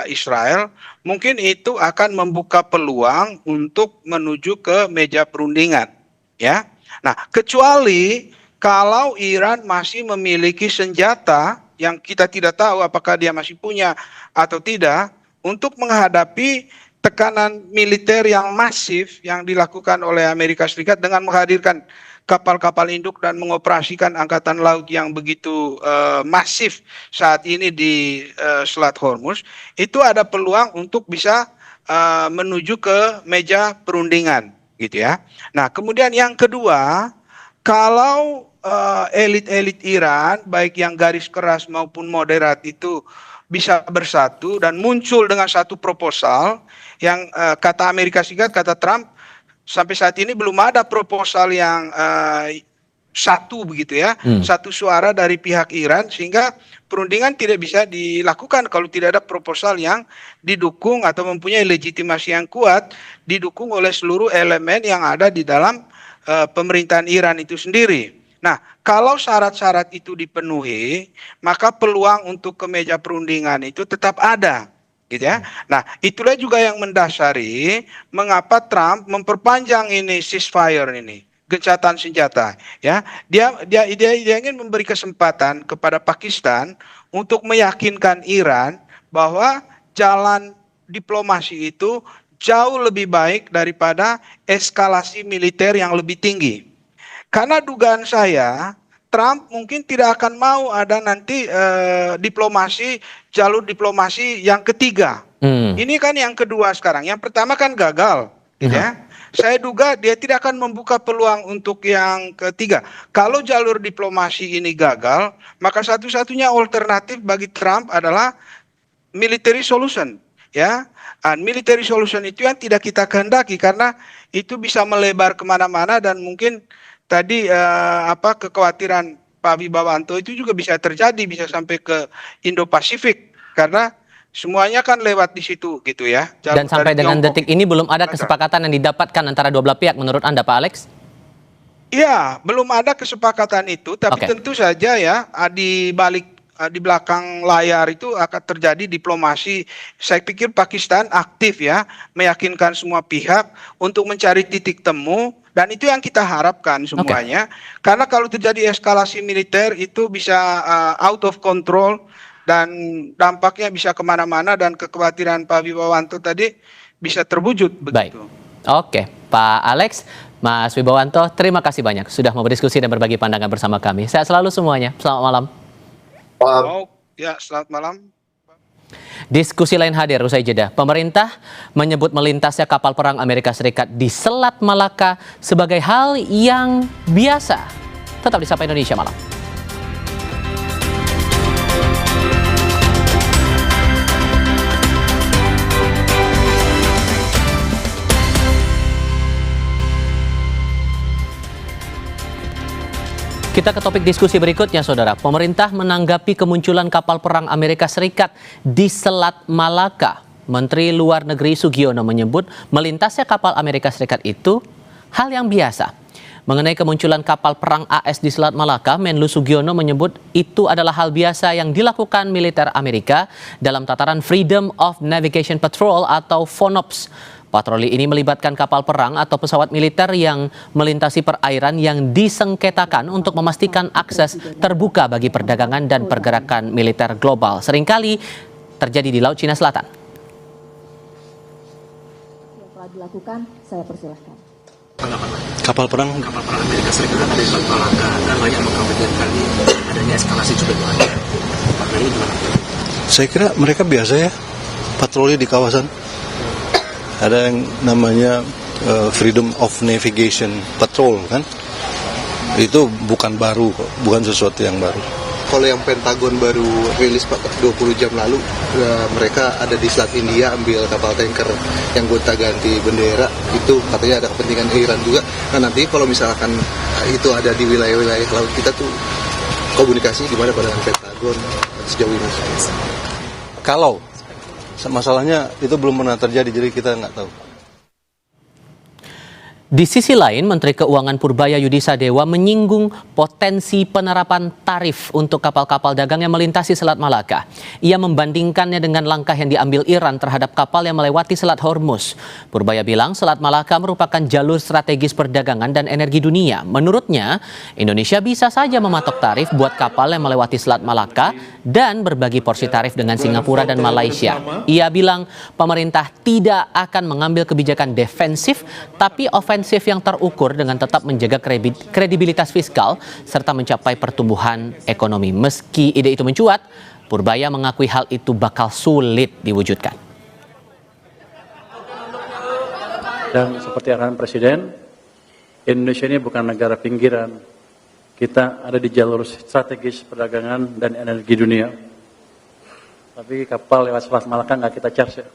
Israel, mungkin itu akan membuka peluang untuk menuju ke meja perundingan, ya. Nah, kecuali kalau Iran masih memiliki senjata yang kita tidak tahu apakah dia masih punya atau tidak untuk menghadapi tekanan militer yang masif yang dilakukan oleh Amerika Serikat dengan menghadirkan kapal-kapal induk dan mengoperasikan angkatan laut yang begitu masif saat ini di Selat Hormuz, itu ada peluang untuk bisa menuju ke meja perundingan, gitu ya. Nah, kemudian yang kedua, kalau elit-elit Iran, baik yang garis keras maupun moderat itu bisa bersatu dan muncul dengan satu proposal yang kata Amerika Serikat, kata Trump, sampai saat ini belum ada proposal yang satu begitu ya, satu suara dari pihak Iran, sehingga perundingan tidak bisa dilakukan kalau tidak ada proposal yang didukung atau mempunyai legitimasi yang kuat, didukung oleh seluruh elemen yang ada di dalam pemerintahan Iran itu sendiri. Nah, kalau syarat-syarat itu dipenuhi, maka peluang untuk ke meja perundingan itu tetap ada, gitu ya. Nah, itulah juga yang mendasari mengapa Trump memperpanjang ini ceasefire ini, gencatan senjata, ya. Dia ingin memberi kesempatan kepada Pakistan untuk meyakinkan Iran bahwa jalan diplomasi itu jauh lebih baik daripada eskalasi militer yang lebih tinggi. Karena dugaan saya, Trump mungkin tidak akan mau ada nanti jalur diplomasi yang ketiga. Ini kan yang kedua sekarang. Yang pertama kan gagal, gitu ya. Saya duga dia tidak akan membuka peluang untuk yang ketiga. Kalau jalur diplomasi ini gagal, maka satu-satunya alternatif bagi Trump adalah military solution, ya. Military solution itu yang tidak kita kehendaki karena itu bisa melebar kemana-mana dan mungkin tadi kekhawatiran Pak Wibawanto itu juga bisa terjadi, bisa sampai ke Indo-Pasifik karena semuanya kan lewat di situ gitu ya. Dan sampai dengan detik ini belum ada kesepakatan yang didapatkan antara dua belah pihak menurut Anda, Pak Alex? Iya, belum ada kesepakatan itu, tapi tentu saja ya di belakang layar itu akan terjadi diplomasi. Saya pikir Pakistan aktif ya, meyakinkan semua pihak untuk mencari titik temu, dan itu yang kita harapkan semuanya. Karena kalau terjadi eskalasi militer itu bisa out of control dan dampaknya bisa kemana-mana dan kekhawatiran Pak Wibawanto tadi bisa terwujud begitu. Oke, Pak Alex, Mas Wibawanto, terima kasih banyak sudah mau berdiskusi dan berbagi pandangan bersama kami. Sehat selalu semuanya. Selamat malam. Ya, selamat malam. Diskusi lain hadir usai jeda. Pemerintah menyebut melintasnya kapal perang Amerika Serikat di Selat Malaka sebagai hal yang biasa. Tetap di Sapa Indonesia Malam. Kita ke topik diskusi berikutnya, Saudara. Pemerintah menanggapi kemunculan kapal perang Amerika Serikat di Selat Malaka. Menteri Luar Negeri Sugiono menyebut melintasnya kapal Amerika Serikat itu hal yang biasa. Mengenai kemunculan kapal perang AS di Selat Malaka, Menlu Sugiono menyebut itu adalah hal biasa yang dilakukan militer Amerika dalam tataran Freedom of Navigation Patrol atau FONOPS. Patroli ini melibatkan kapal perang atau pesawat militer yang melintasi perairan yang disengketakan untuk memastikan akses terbuka bagi perdagangan dan pergerakan militer global. Seringkali terjadi di Laut Cina Selatan. Yang telah dilakukan, saya persilahkan. Kapal perang Amerika Serikat ada di Selat Malaka dan banyak mengkhawatirkan adanya eskalasi juga di Nah, ini gimana? Saya kira mereka biasa ya, patroli di kawasan. Ada yang namanya Freedom of Navigation Patrol kan. Itu bukan baru kok, bukan sesuatu yang baru. Kalau yang Pentagon baru rilis 20 jam lalu, mereka ada di Selat India ambil kapal tanker yang gonta-ganti bendera, itu katanya ada kepentingan Iran juga. Nah nanti kalau misalkan itu ada di wilayah-wilayah laut kita tuh, komunikasi gimana pada Pentagon sejauh ini? Kalau masalahnya itu belum pernah terjadi, jadi kita nggak tahu. Di sisi lain, Menteri Keuangan Purbaya Yudi Sadewa menyinggung potensi penerapan tarif untuk kapal-kapal dagang yang melintasi Selat Malaka. Ia membandingkannya dengan langkah yang diambil Iran terhadap kapal yang melewati Selat Hormuz. Purbaya bilang Selat Malaka merupakan jalur strategis perdagangan dan energi dunia. Menurutnya, Indonesia bisa saja mematok tarif buat kapal yang melewati Selat Malaka dan berbagi porsi tarif dengan Singapura dan Malaysia. Ia bilang pemerintah tidak akan mengambil kebijakan defensif, tapi ofensif yang terukur dengan tetap menjaga kredibilitas fiskal serta mencapai pertumbuhan ekonomi. Meski ide itu mencuat, Purbaya mengakui hal itu bakal sulit diwujudkan. Dan seperti arahan Presiden, Indonesia ini bukan negara pinggiran. Kita ada di jalur strategis perdagangan dan energi dunia. Tapi kapal lewat Selat Malaka nggak kita charge ya.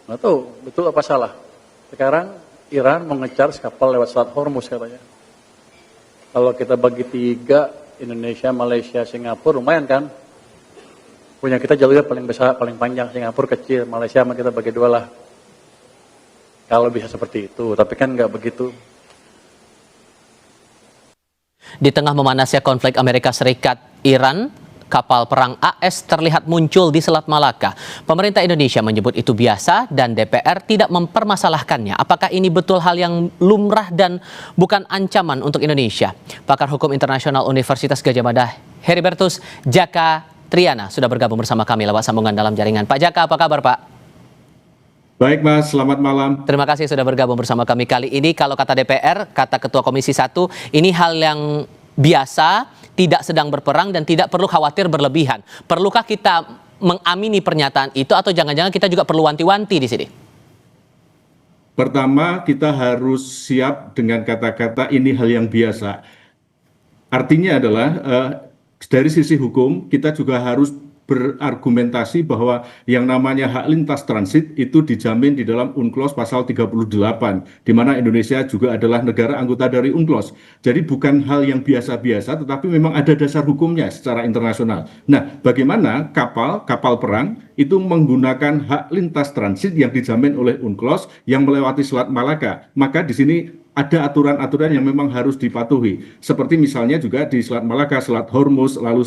Nggak tahu, betul apa salah. Sekarang Iran mengecharge kapal lewat Selat Hormuz katanya. Kalau kita bagi 3, Indonesia, Malaysia, Singapura, lumayan kan? Punya kita jalurnya paling besar, paling panjang, Singapura kecil, Malaysia sama kita bagi 2 lah. Kalau bisa seperti itu, tapi kan nggak begitu. Di tengah memanasnya konflik Amerika Serikat-Iran, kapal perang AS terlihat muncul di Selat Malaka. Pemerintah Indonesia menyebut itu biasa dan DPR tidak mempermasalahkannya. Apakah ini betul hal yang lumrah dan bukan ancaman untuk Indonesia? Pakar Hukum Internasional Universitas Gadjah Mada, Heribertus Jaka Triana, sudah bergabung bersama kami lewat sambungan dalam jaringan. Pak Jaka, apa kabar Pak? Baik Mas, selamat malam. Terima kasih sudah bergabung bersama kami kali ini. Kalau kata DPR, kata Ketua Komisi 1, ini hal yang biasa, tidak sedang berperang dan tidak perlu khawatir berlebihan. Perlukah kita mengamini pernyataan itu atau jangan-jangan kita juga perlu wanti-wanti di sini? Pertama, kita harus siap dengan kata-kata ini hal yang biasa. Artinya adalah dari sisi hukum kita juga harus berargumentasi bahwa yang namanya hak lintas transit itu dijamin di dalam UNCLOS pasal 38, di mana Indonesia juga adalah negara anggota dari UNCLOS. Jadi bukan hal yang biasa-biasa, tetapi memang ada dasar hukumnya secara internasional. Nah, bagaimana kapal perang itu menggunakan hak lintas transit yang dijamin oleh UNCLOS yang melewati Selat Malaka? Maka di sini ada aturan-aturan yang memang harus dipatuhi. Seperti misalnya juga di Selat Malaka, Selat Hormuz, lalu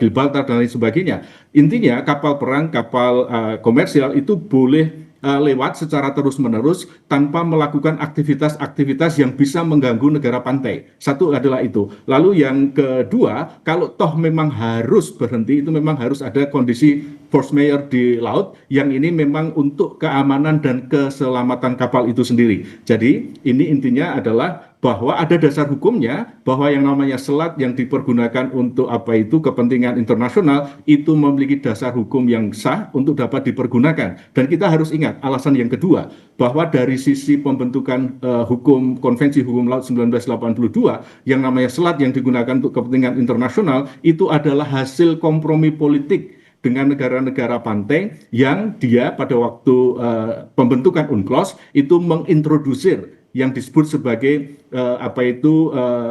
Gibraltar dan lain sebagainya. Intinya kapal perang, kapal komersial itu boleh lewat secara terus-menerus tanpa melakukan aktivitas-aktivitas yang bisa mengganggu negara pantai. Satu adalah itu. Lalu yang kedua, kalau toh memang harus berhenti, itu memang harus ada kondisi force majeure di laut yang ini memang untuk keamanan dan keselamatan kapal itu sendiri. Jadi ini intinya adalah bahwa ada dasar hukumnya bahwa yang namanya selat yang dipergunakan untuk kepentingan internasional itu memiliki dasar hukum yang sah untuk dapat dipergunakan. Dan kita harus ingat alasan yang kedua bahwa dari sisi pembentukan hukum Konvensi Hukum Laut 1982 yang namanya selat yang digunakan untuk kepentingan internasional itu adalah hasil kompromi politik dengan negara-negara pantai yang dia pada waktu pembentukan UNCLOS itu mengintrodusir yang disebut sebagai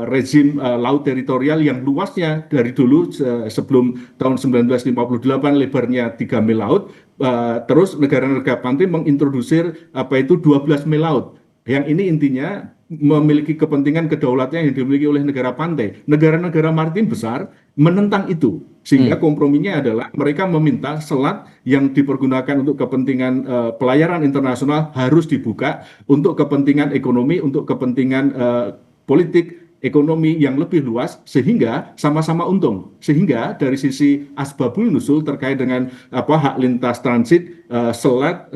rezim laut teritorial yang luasnya dari dulu sebelum tahun 1958 lebarnya 3 mil laut, terus negara-negara pantai mengintrodusir 12 mil laut. Yang ini intinya memiliki kepentingan kedaulatan yang dimiliki oleh negara pantai. Negara-negara maritim besar menentang itu. Sehingga komprominya adalah mereka meminta selat yang dipergunakan untuk kepentingan pelayaran internasional harus dibuka untuk kepentingan ekonomi, untuk kepentingan politik, ekonomi yang lebih luas sehingga sama-sama untung. Sehingga dari sisi asbabul nusul terkait dengan hak lintas transit, selat,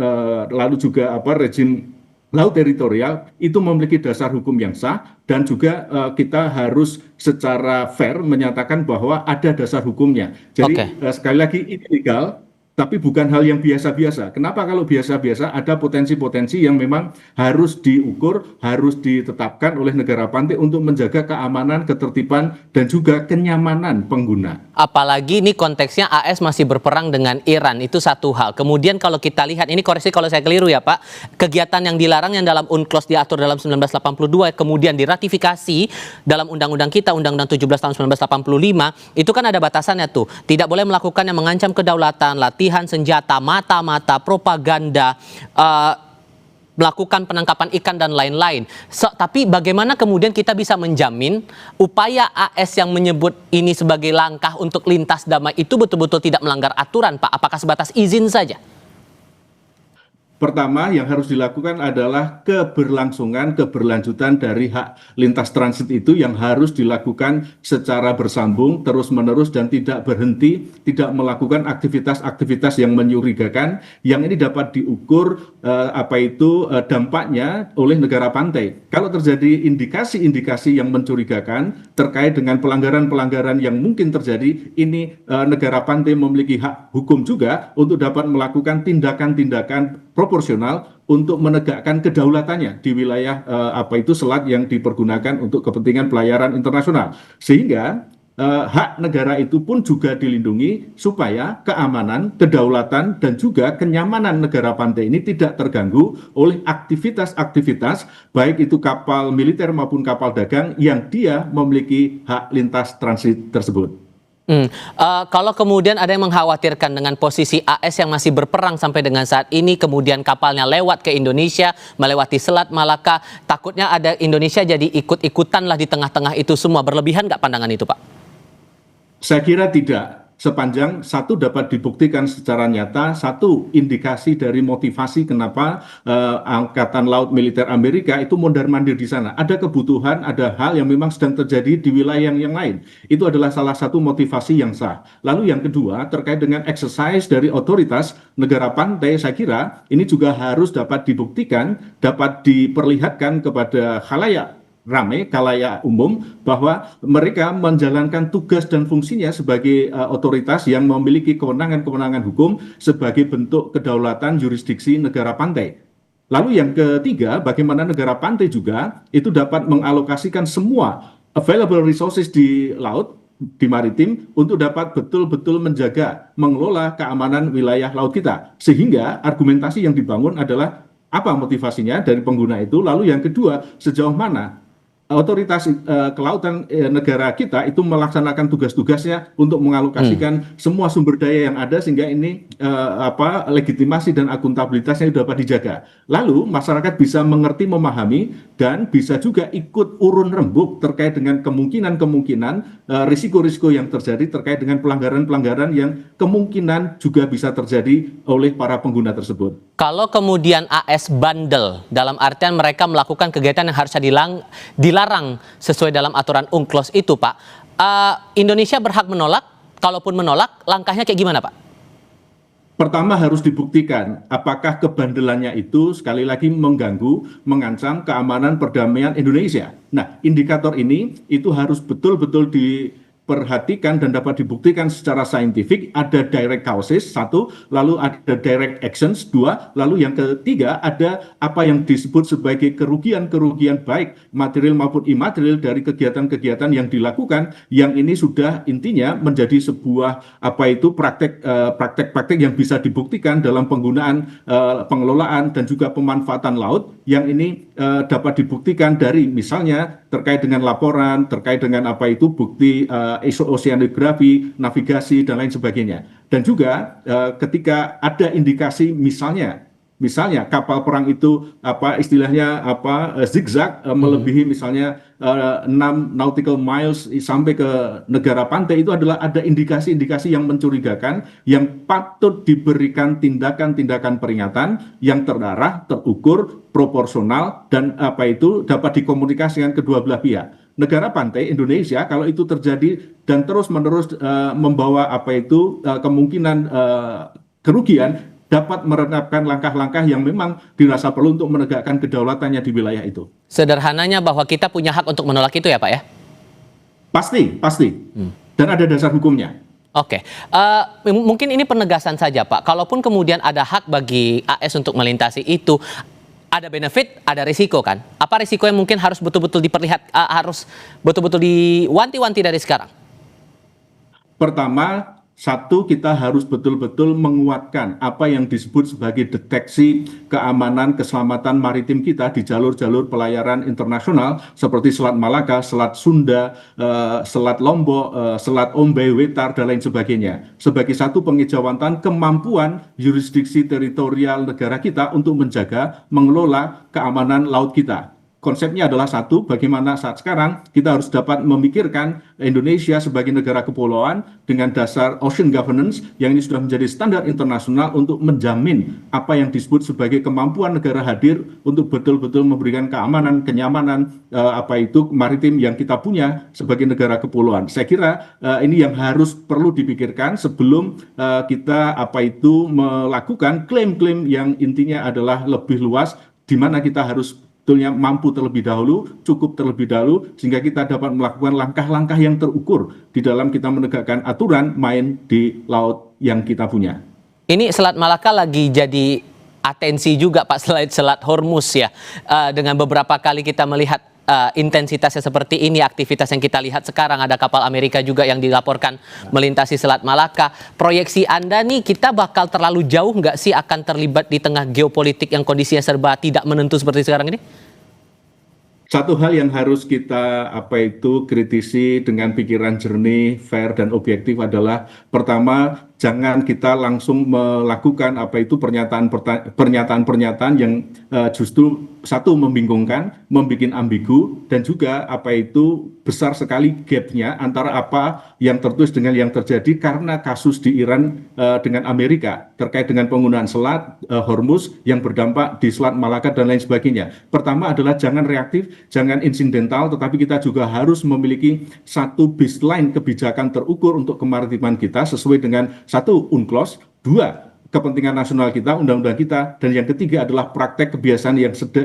lalu juga rezim laut teritorial itu memiliki dasar hukum yang sah, dan juga kita harus secara fair menyatakan bahwa ada dasar hukumnya. Jadi sekali lagi ini legal, tapi bukan hal yang biasa-biasa. Kenapa kalau biasa-biasa? Ada potensi-potensi yang memang harus diukur, harus ditetapkan oleh negara pantai untuk menjaga keamanan, ketertiban, dan juga kenyamanan pengguna. Apalagi ini konteksnya AS masih berperang dengan Iran, itu satu hal. Kemudian kalau kita lihat, ini koreksi kalau saya keliru ya Pak, kegiatan yang dilarang yang dalam UNCLOS diatur dalam 1982, kemudian diratifikasi dalam undang-undang kita, Undang-Undang 17 tahun 1985, itu kan ada batasannya tuh. Tidak boleh melakukan yang mengancam kedaulatan, latihan senjata, mata-mata, propaganda, melakukan penangkapan ikan dan lain-lain. Tapi bagaimana kemudian kita bisa menjamin upaya AS yang menyebut ini sebagai langkah untuk lintas damai itu betul-betul tidak melanggar aturan, Pak? Apakah sebatas izin saja? Pertama yang harus dilakukan adalah keberlanjutan dari hak lintas transit itu yang harus dilakukan secara bersambung, terus-menerus, dan tidak berhenti, tidak melakukan aktivitas-aktivitas yang mencurigakan, yang ini dapat diukur dampaknya oleh negara pantai. Kalau terjadi indikasi-indikasi yang mencurigakan terkait dengan pelanggaran-pelanggaran yang mungkin terjadi, ini negara pantai memiliki hak hukum juga untuk dapat melakukan tindakan-tindakan proporsional untuk menegakkan kedaulatannya di wilayah selat yang dipergunakan untuk kepentingan pelayaran internasional, sehingga hak negara itu pun juga dilindungi supaya keamanan, kedaulatan, dan juga kenyamanan negara pantai ini tidak terganggu oleh aktivitas-aktivitas baik itu kapal militer maupun kapal dagang yang dia memiliki hak lintas transit tersebut. Kalau kemudian ada yang mengkhawatirkan dengan posisi AS yang masih berperang sampai dengan saat ini, kemudian kapalnya lewat ke Indonesia, melewati Selat Malaka, takutnya ada Indonesia jadi ikut-ikutan lah di tengah-tengah itu semua. Berlebihan nggak pandangan itu, Pak? Saya kira tidak. Sepanjang satu dapat dibuktikan secara nyata, satu indikasi dari motivasi kenapa Angkatan Laut Militer Amerika itu mondar-mandir di sana. Ada kebutuhan, ada hal yang memang sedang terjadi di wilayah yang lain. Itu adalah salah satu motivasi yang sah. Lalu yang kedua, terkait dengan exercise dari otoritas negara pantai, saya kira ini juga harus dapat dibuktikan, dapat diperlihatkan kepada khalayak ramai, khalayak umum, bahwa mereka menjalankan tugas dan fungsinya sebagai otoritas yang memiliki kewenangan-kewenangan hukum sebagai bentuk kedaulatan yurisdiksi negara pantai. Lalu yang ketiga, bagaimana negara pantai juga itu dapat mengalokasikan semua available resources di laut, di maritim, untuk dapat betul-betul menjaga, mengelola keamanan wilayah laut kita. Sehingga argumentasi yang dibangun adalah apa motivasinya dari pengguna itu. Lalu yang kedua, sejauh mana otoritas kelautan negara kita itu melaksanakan tugas-tugasnya untuk mengalokasikan semua sumber daya yang ada, sehingga ini legitimasi dan akuntabilitasnya dapat dijaga. Lalu masyarakat bisa mengerti, memahami, dan bisa juga ikut urun rembuk terkait dengan kemungkinan-kemungkinan risiko-risiko yang terjadi terkait dengan pelanggaran-pelanggaran yang kemungkinan juga bisa terjadi oleh para pengguna tersebut. Kalau kemudian AS bandel, dalam artian mereka melakukan kegiatan yang harusnya dilarang sesuai dalam aturan UNCLOS itu, Pak, Indonesia berhak menolak. Kalaupun menolak, langkahnya kayak gimana, Pak? Pertama harus dibuktikan apakah kebandelannya itu sekali lagi mengganggu, mengancam keamanan perdamaian Indonesia. Nah, indikator ini itu harus betul-betul diperhatikan dan dapat dibuktikan secara saintifik. Ada direct causes, satu, lalu ada direct actions, dua, lalu yang ketiga ada apa yang disebut sebagai kerugian-kerugian baik material maupun imaterial dari kegiatan-kegiatan yang dilakukan, yang ini sudah intinya menjadi sebuah praktek-praktek yang bisa dibuktikan dalam penggunaan pengelolaan dan juga pemanfaatan laut, yang ini dapat dibuktikan dari misalnya terkait dengan laporan, terkait dengan bukti oceanografi, navigasi, dan lain sebagainya. Dan juga ketika ada indikasi misalnya kapal perang itu zigzag melebihi misalnya 6 nautical miles sampai ke negara pantai, itu adalah ada indikasi-indikasi yang mencurigakan yang patut diberikan tindakan-tindakan peringatan yang terarah, terukur, proporsional, dan dapat dikomunikasikan kedua belah pihak. Negara pantai Indonesia kalau itu terjadi dan terus-menerus membawa kemungkinan kerugian, dapat menerapkan langkah-langkah yang memang dirasa perlu untuk menegakkan kedaulatannya di wilayah itu. Sederhananya bahwa kita punya hak untuk menolak itu ya Pak ya? Pasti. Dan ada dasar hukumnya. Oke, mungkin ini penegasan saja Pak. Kalaupun kemudian ada hak bagi AS untuk melintasi itu, ada benefit, ada risiko kan? Apa risiko yang mungkin harus betul-betul harus betul-betul diwanti-wanti dari sekarang? Pertama, satu, kita harus betul-betul menguatkan apa yang disebut sebagai deteksi keamanan keselamatan maritim kita di jalur-jalur pelayaran internasional seperti Selat Malaka, Selat Sunda, Selat Lombok, Selat Ombay, Wetar, dan lain sebagainya. Sebagai satu pengejawatan kemampuan yurisdiksi teritorial negara kita untuk menjaga, mengelola keamanan laut kita. Konsepnya adalah satu, bagaimana saat sekarang kita harus dapat memikirkan Indonesia sebagai negara kepulauan dengan dasar ocean governance yang ini sudah menjadi standar internasional untuk menjamin apa yang disebut sebagai kemampuan negara hadir untuk betul-betul memberikan keamanan, kenyamanan maritim yang kita punya sebagai negara kepulauan. Saya kira ini yang harus perlu dipikirkan sebelum kita melakukan klaim-klaim yang intinya adalah lebih luas, di mana kita harus sebetulnya mampu terlebih dahulu, cukup terlebih dahulu, sehingga kita dapat melakukan langkah-langkah yang terukur di dalam kita menegakkan aturan main di laut yang kita punya. Ini Selat Malaka lagi jadi atensi juga Pak, selain Selat Hormuz ya. Dengan beberapa kali kita melihat intensitasnya seperti ini, aktivitas yang kita lihat sekarang, ada kapal Amerika juga yang dilaporkan melintasi Selat Malaka. Proyeksi Anda nih, kita bakal terlalu jauh nggak sih akan terlibat di tengah geopolitik yang kondisinya serba tidak menentu seperti sekarang ini? Satu hal yang harus kita kritisi dengan pikiran jernih, fair dan objektif adalah pertama, jangan kita langsung melakukan pernyataan-pernyataan yang justru satu membingungkan, membuat ambigu, dan juga besar sekali gapnya antara apa yang tertulis dengan yang terjadi karena kasus di Iran dengan Amerika terkait dengan penggunaan Selat Hormuz yang berdampak di Selat Malaka dan lain sebagainya. Pertama adalah jangan reaktif, jangan insidental, tetapi kita juga harus memiliki satu baseline kebijakan terukur untuk kemaritiman kita sesuai dengan satu, UNCLOS, dua, kepentingan nasional kita, undang-undang kita, dan yang ketiga adalah praktek kebiasaan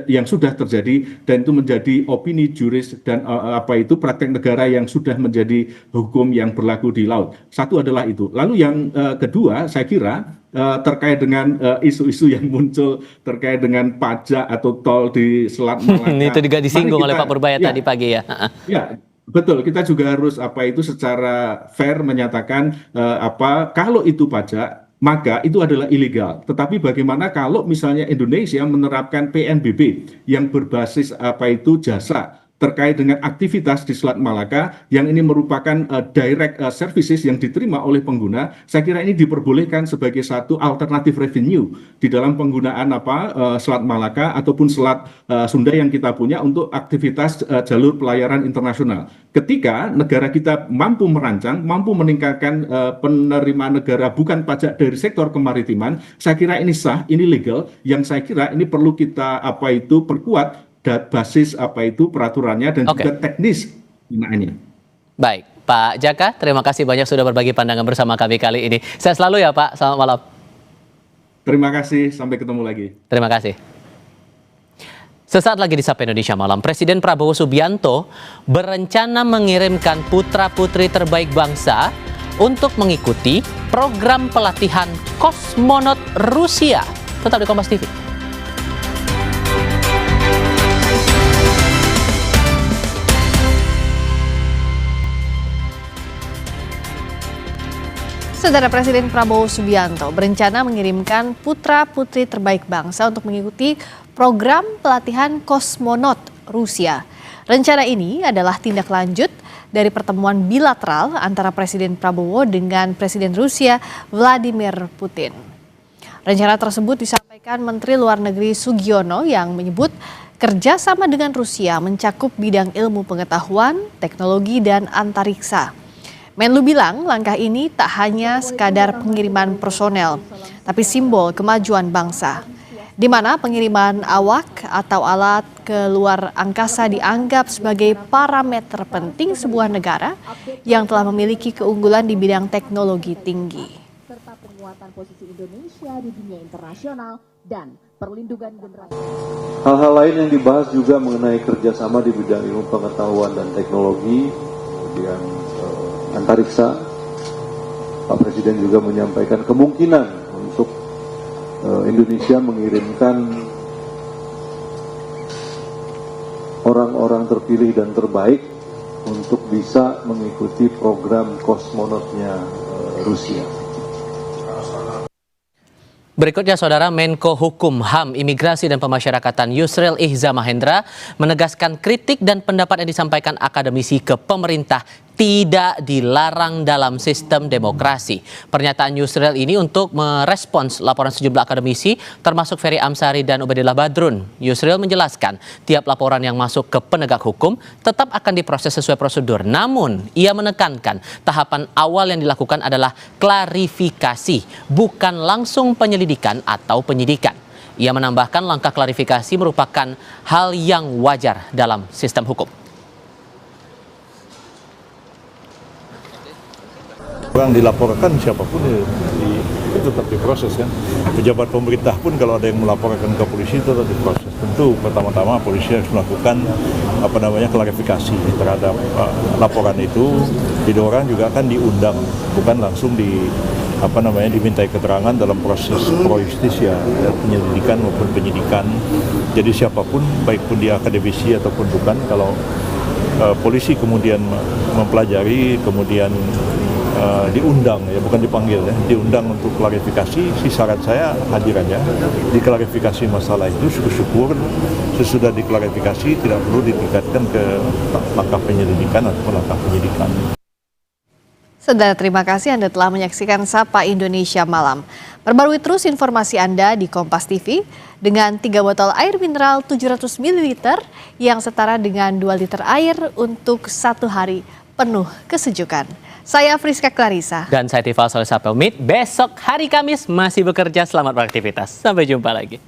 yang sudah terjadi dan itu menjadi opini juris dan praktek negara yang sudah menjadi hukum yang berlaku di laut. Satu adalah itu. Lalu yang kedua, saya kira terkait dengan isu-isu yang muncul terkait dengan pajak atau tol di Selat Malaka. Itu juga disinggung oleh Pak Purbaya tadi pagi ya. Ya. Betul, kita juga harus secara fair menyatakan kalau itu pajak maka itu adalah ilegal. Tetapi bagaimana kalau misalnya Indonesia menerapkan PNBP yang berbasis jasa terkait dengan aktivitas di Selat Malaka yang ini merupakan direct services yang diterima oleh pengguna, saya kira ini diperbolehkan sebagai satu alternatif revenue di dalam penggunaan Selat Malaka ataupun Selat Sunda yang kita punya untuk aktivitas jalur pelayaran internasional. Ketika negara kita mampu merancang, mampu meningkatkan penerimaan negara bukan pajak dari sektor kemaritiman, saya kira ini sah, ini legal, yang saya kira ini perlu kita perkuat basis peraturannya dan juga teknis penggunaannya. Baik, Pak Jaka, terima kasih banyak sudah berbagi pandangan bersama kami kali ini. Sehat selalu ya Pak, selamat malam. Terima kasih, sampai ketemu lagi. Terima kasih. Sesaat lagi di Sapa Indonesia Malam, Presiden Prabowo Subianto berencana mengirimkan putra-putri terbaik bangsa untuk mengikuti program pelatihan kosmonot Rusia. Tetap di Kompas TV. Saudara, Presiden Prabowo Subianto berencana mengirimkan putra-putri terbaik bangsa untuk mengikuti program pelatihan kosmonot Rusia. Rencana ini adalah tindak lanjut dari pertemuan bilateral antara Presiden Prabowo dengan Presiden Rusia Vladimir Putin. Rencana tersebut disampaikan Menteri Luar Negeri Sugiono yang menyebut kerjasama dengan Rusia mencakup bidang ilmu pengetahuan, teknologi, dan antariksa. Menlu bilang langkah ini tak hanya sekadar pengiriman personel, tapi simbol kemajuan bangsa, di mana pengiriman awak atau alat ke luar angkasa dianggap sebagai parameter penting sebuah negara yang telah memiliki keunggulan di bidang teknologi tinggi. penguatan posisi Indonesia di dunia internasional dan perlindungan generasi. Hal-hal lain yang dibahas juga mengenai kerjasama di bidang ilmu pengetahuan dan teknologi, kemudian antariksa. Pak Presiden juga menyampaikan kemungkinan untuk Indonesia mengirimkan orang-orang terpilih dan terbaik untuk bisa mengikuti program kosmonotnya Rusia. Berikutnya, Saudara, Menko Hukum, HAM, Imigrasi dan Pemasyarakatan Yusril Ihza Mahendra menegaskan kritik dan pendapat yang disampaikan akademisi ke pemerintah tidak dilarang dalam sistem demokrasi. Pernyataan Yusril ini untuk merespons laporan sejumlah akademisi termasuk Ferry Amsari dan Ubedillah Badrun. Yusril menjelaskan tiap laporan yang masuk ke penegak hukum tetap akan diproses sesuai prosedur. Namun ia menekankan tahapan awal yang dilakukan adalah klarifikasi, bukan langsung penyelidikan atau penyidikan. Ia menambahkan langkah klarifikasi merupakan hal yang wajar dalam sistem hukum. Orang dilaporkan siapapun itu tetap diproses kan. Pejabat pemerintah pun kalau ada yang melaporkan ke polisi itu tetap diproses. Tentu pertama-tama polisi harus melakukan klarifikasi terhadap laporan itu. Jadi orang juga akan diundang, bukan langsung dimintai keterangan dalam proses pro justisia, penyelidikan maupun penyidikan. Jadi siapapun, baik pun dia akademisi ataupun bukan, kalau polisi kemudian mempelajari, kemudian diundang, ya bukan dipanggil ya, diundang untuk klarifikasi, si syarat saya hadirannya diklarifikasi masalah itu, syukur-syukur sesudah diklarifikasi tidak perlu ditingkatkan ke langkah penyelidikan atau langkah penyidikan. Saudara, terima kasih Anda telah menyaksikan Sapa Indonesia Malam. Perbarui terus informasi Anda di Kompas TV dengan 3 botol air mineral 700 ml yang setara dengan 2 liter air untuk 1 hari penuh kesejukan. Saya Friska Clarissa. Dan saya Tifal Solesa pamit. Besok hari Kamis masih bekerja. Selamat beraktivitas. Sampai jumpa lagi.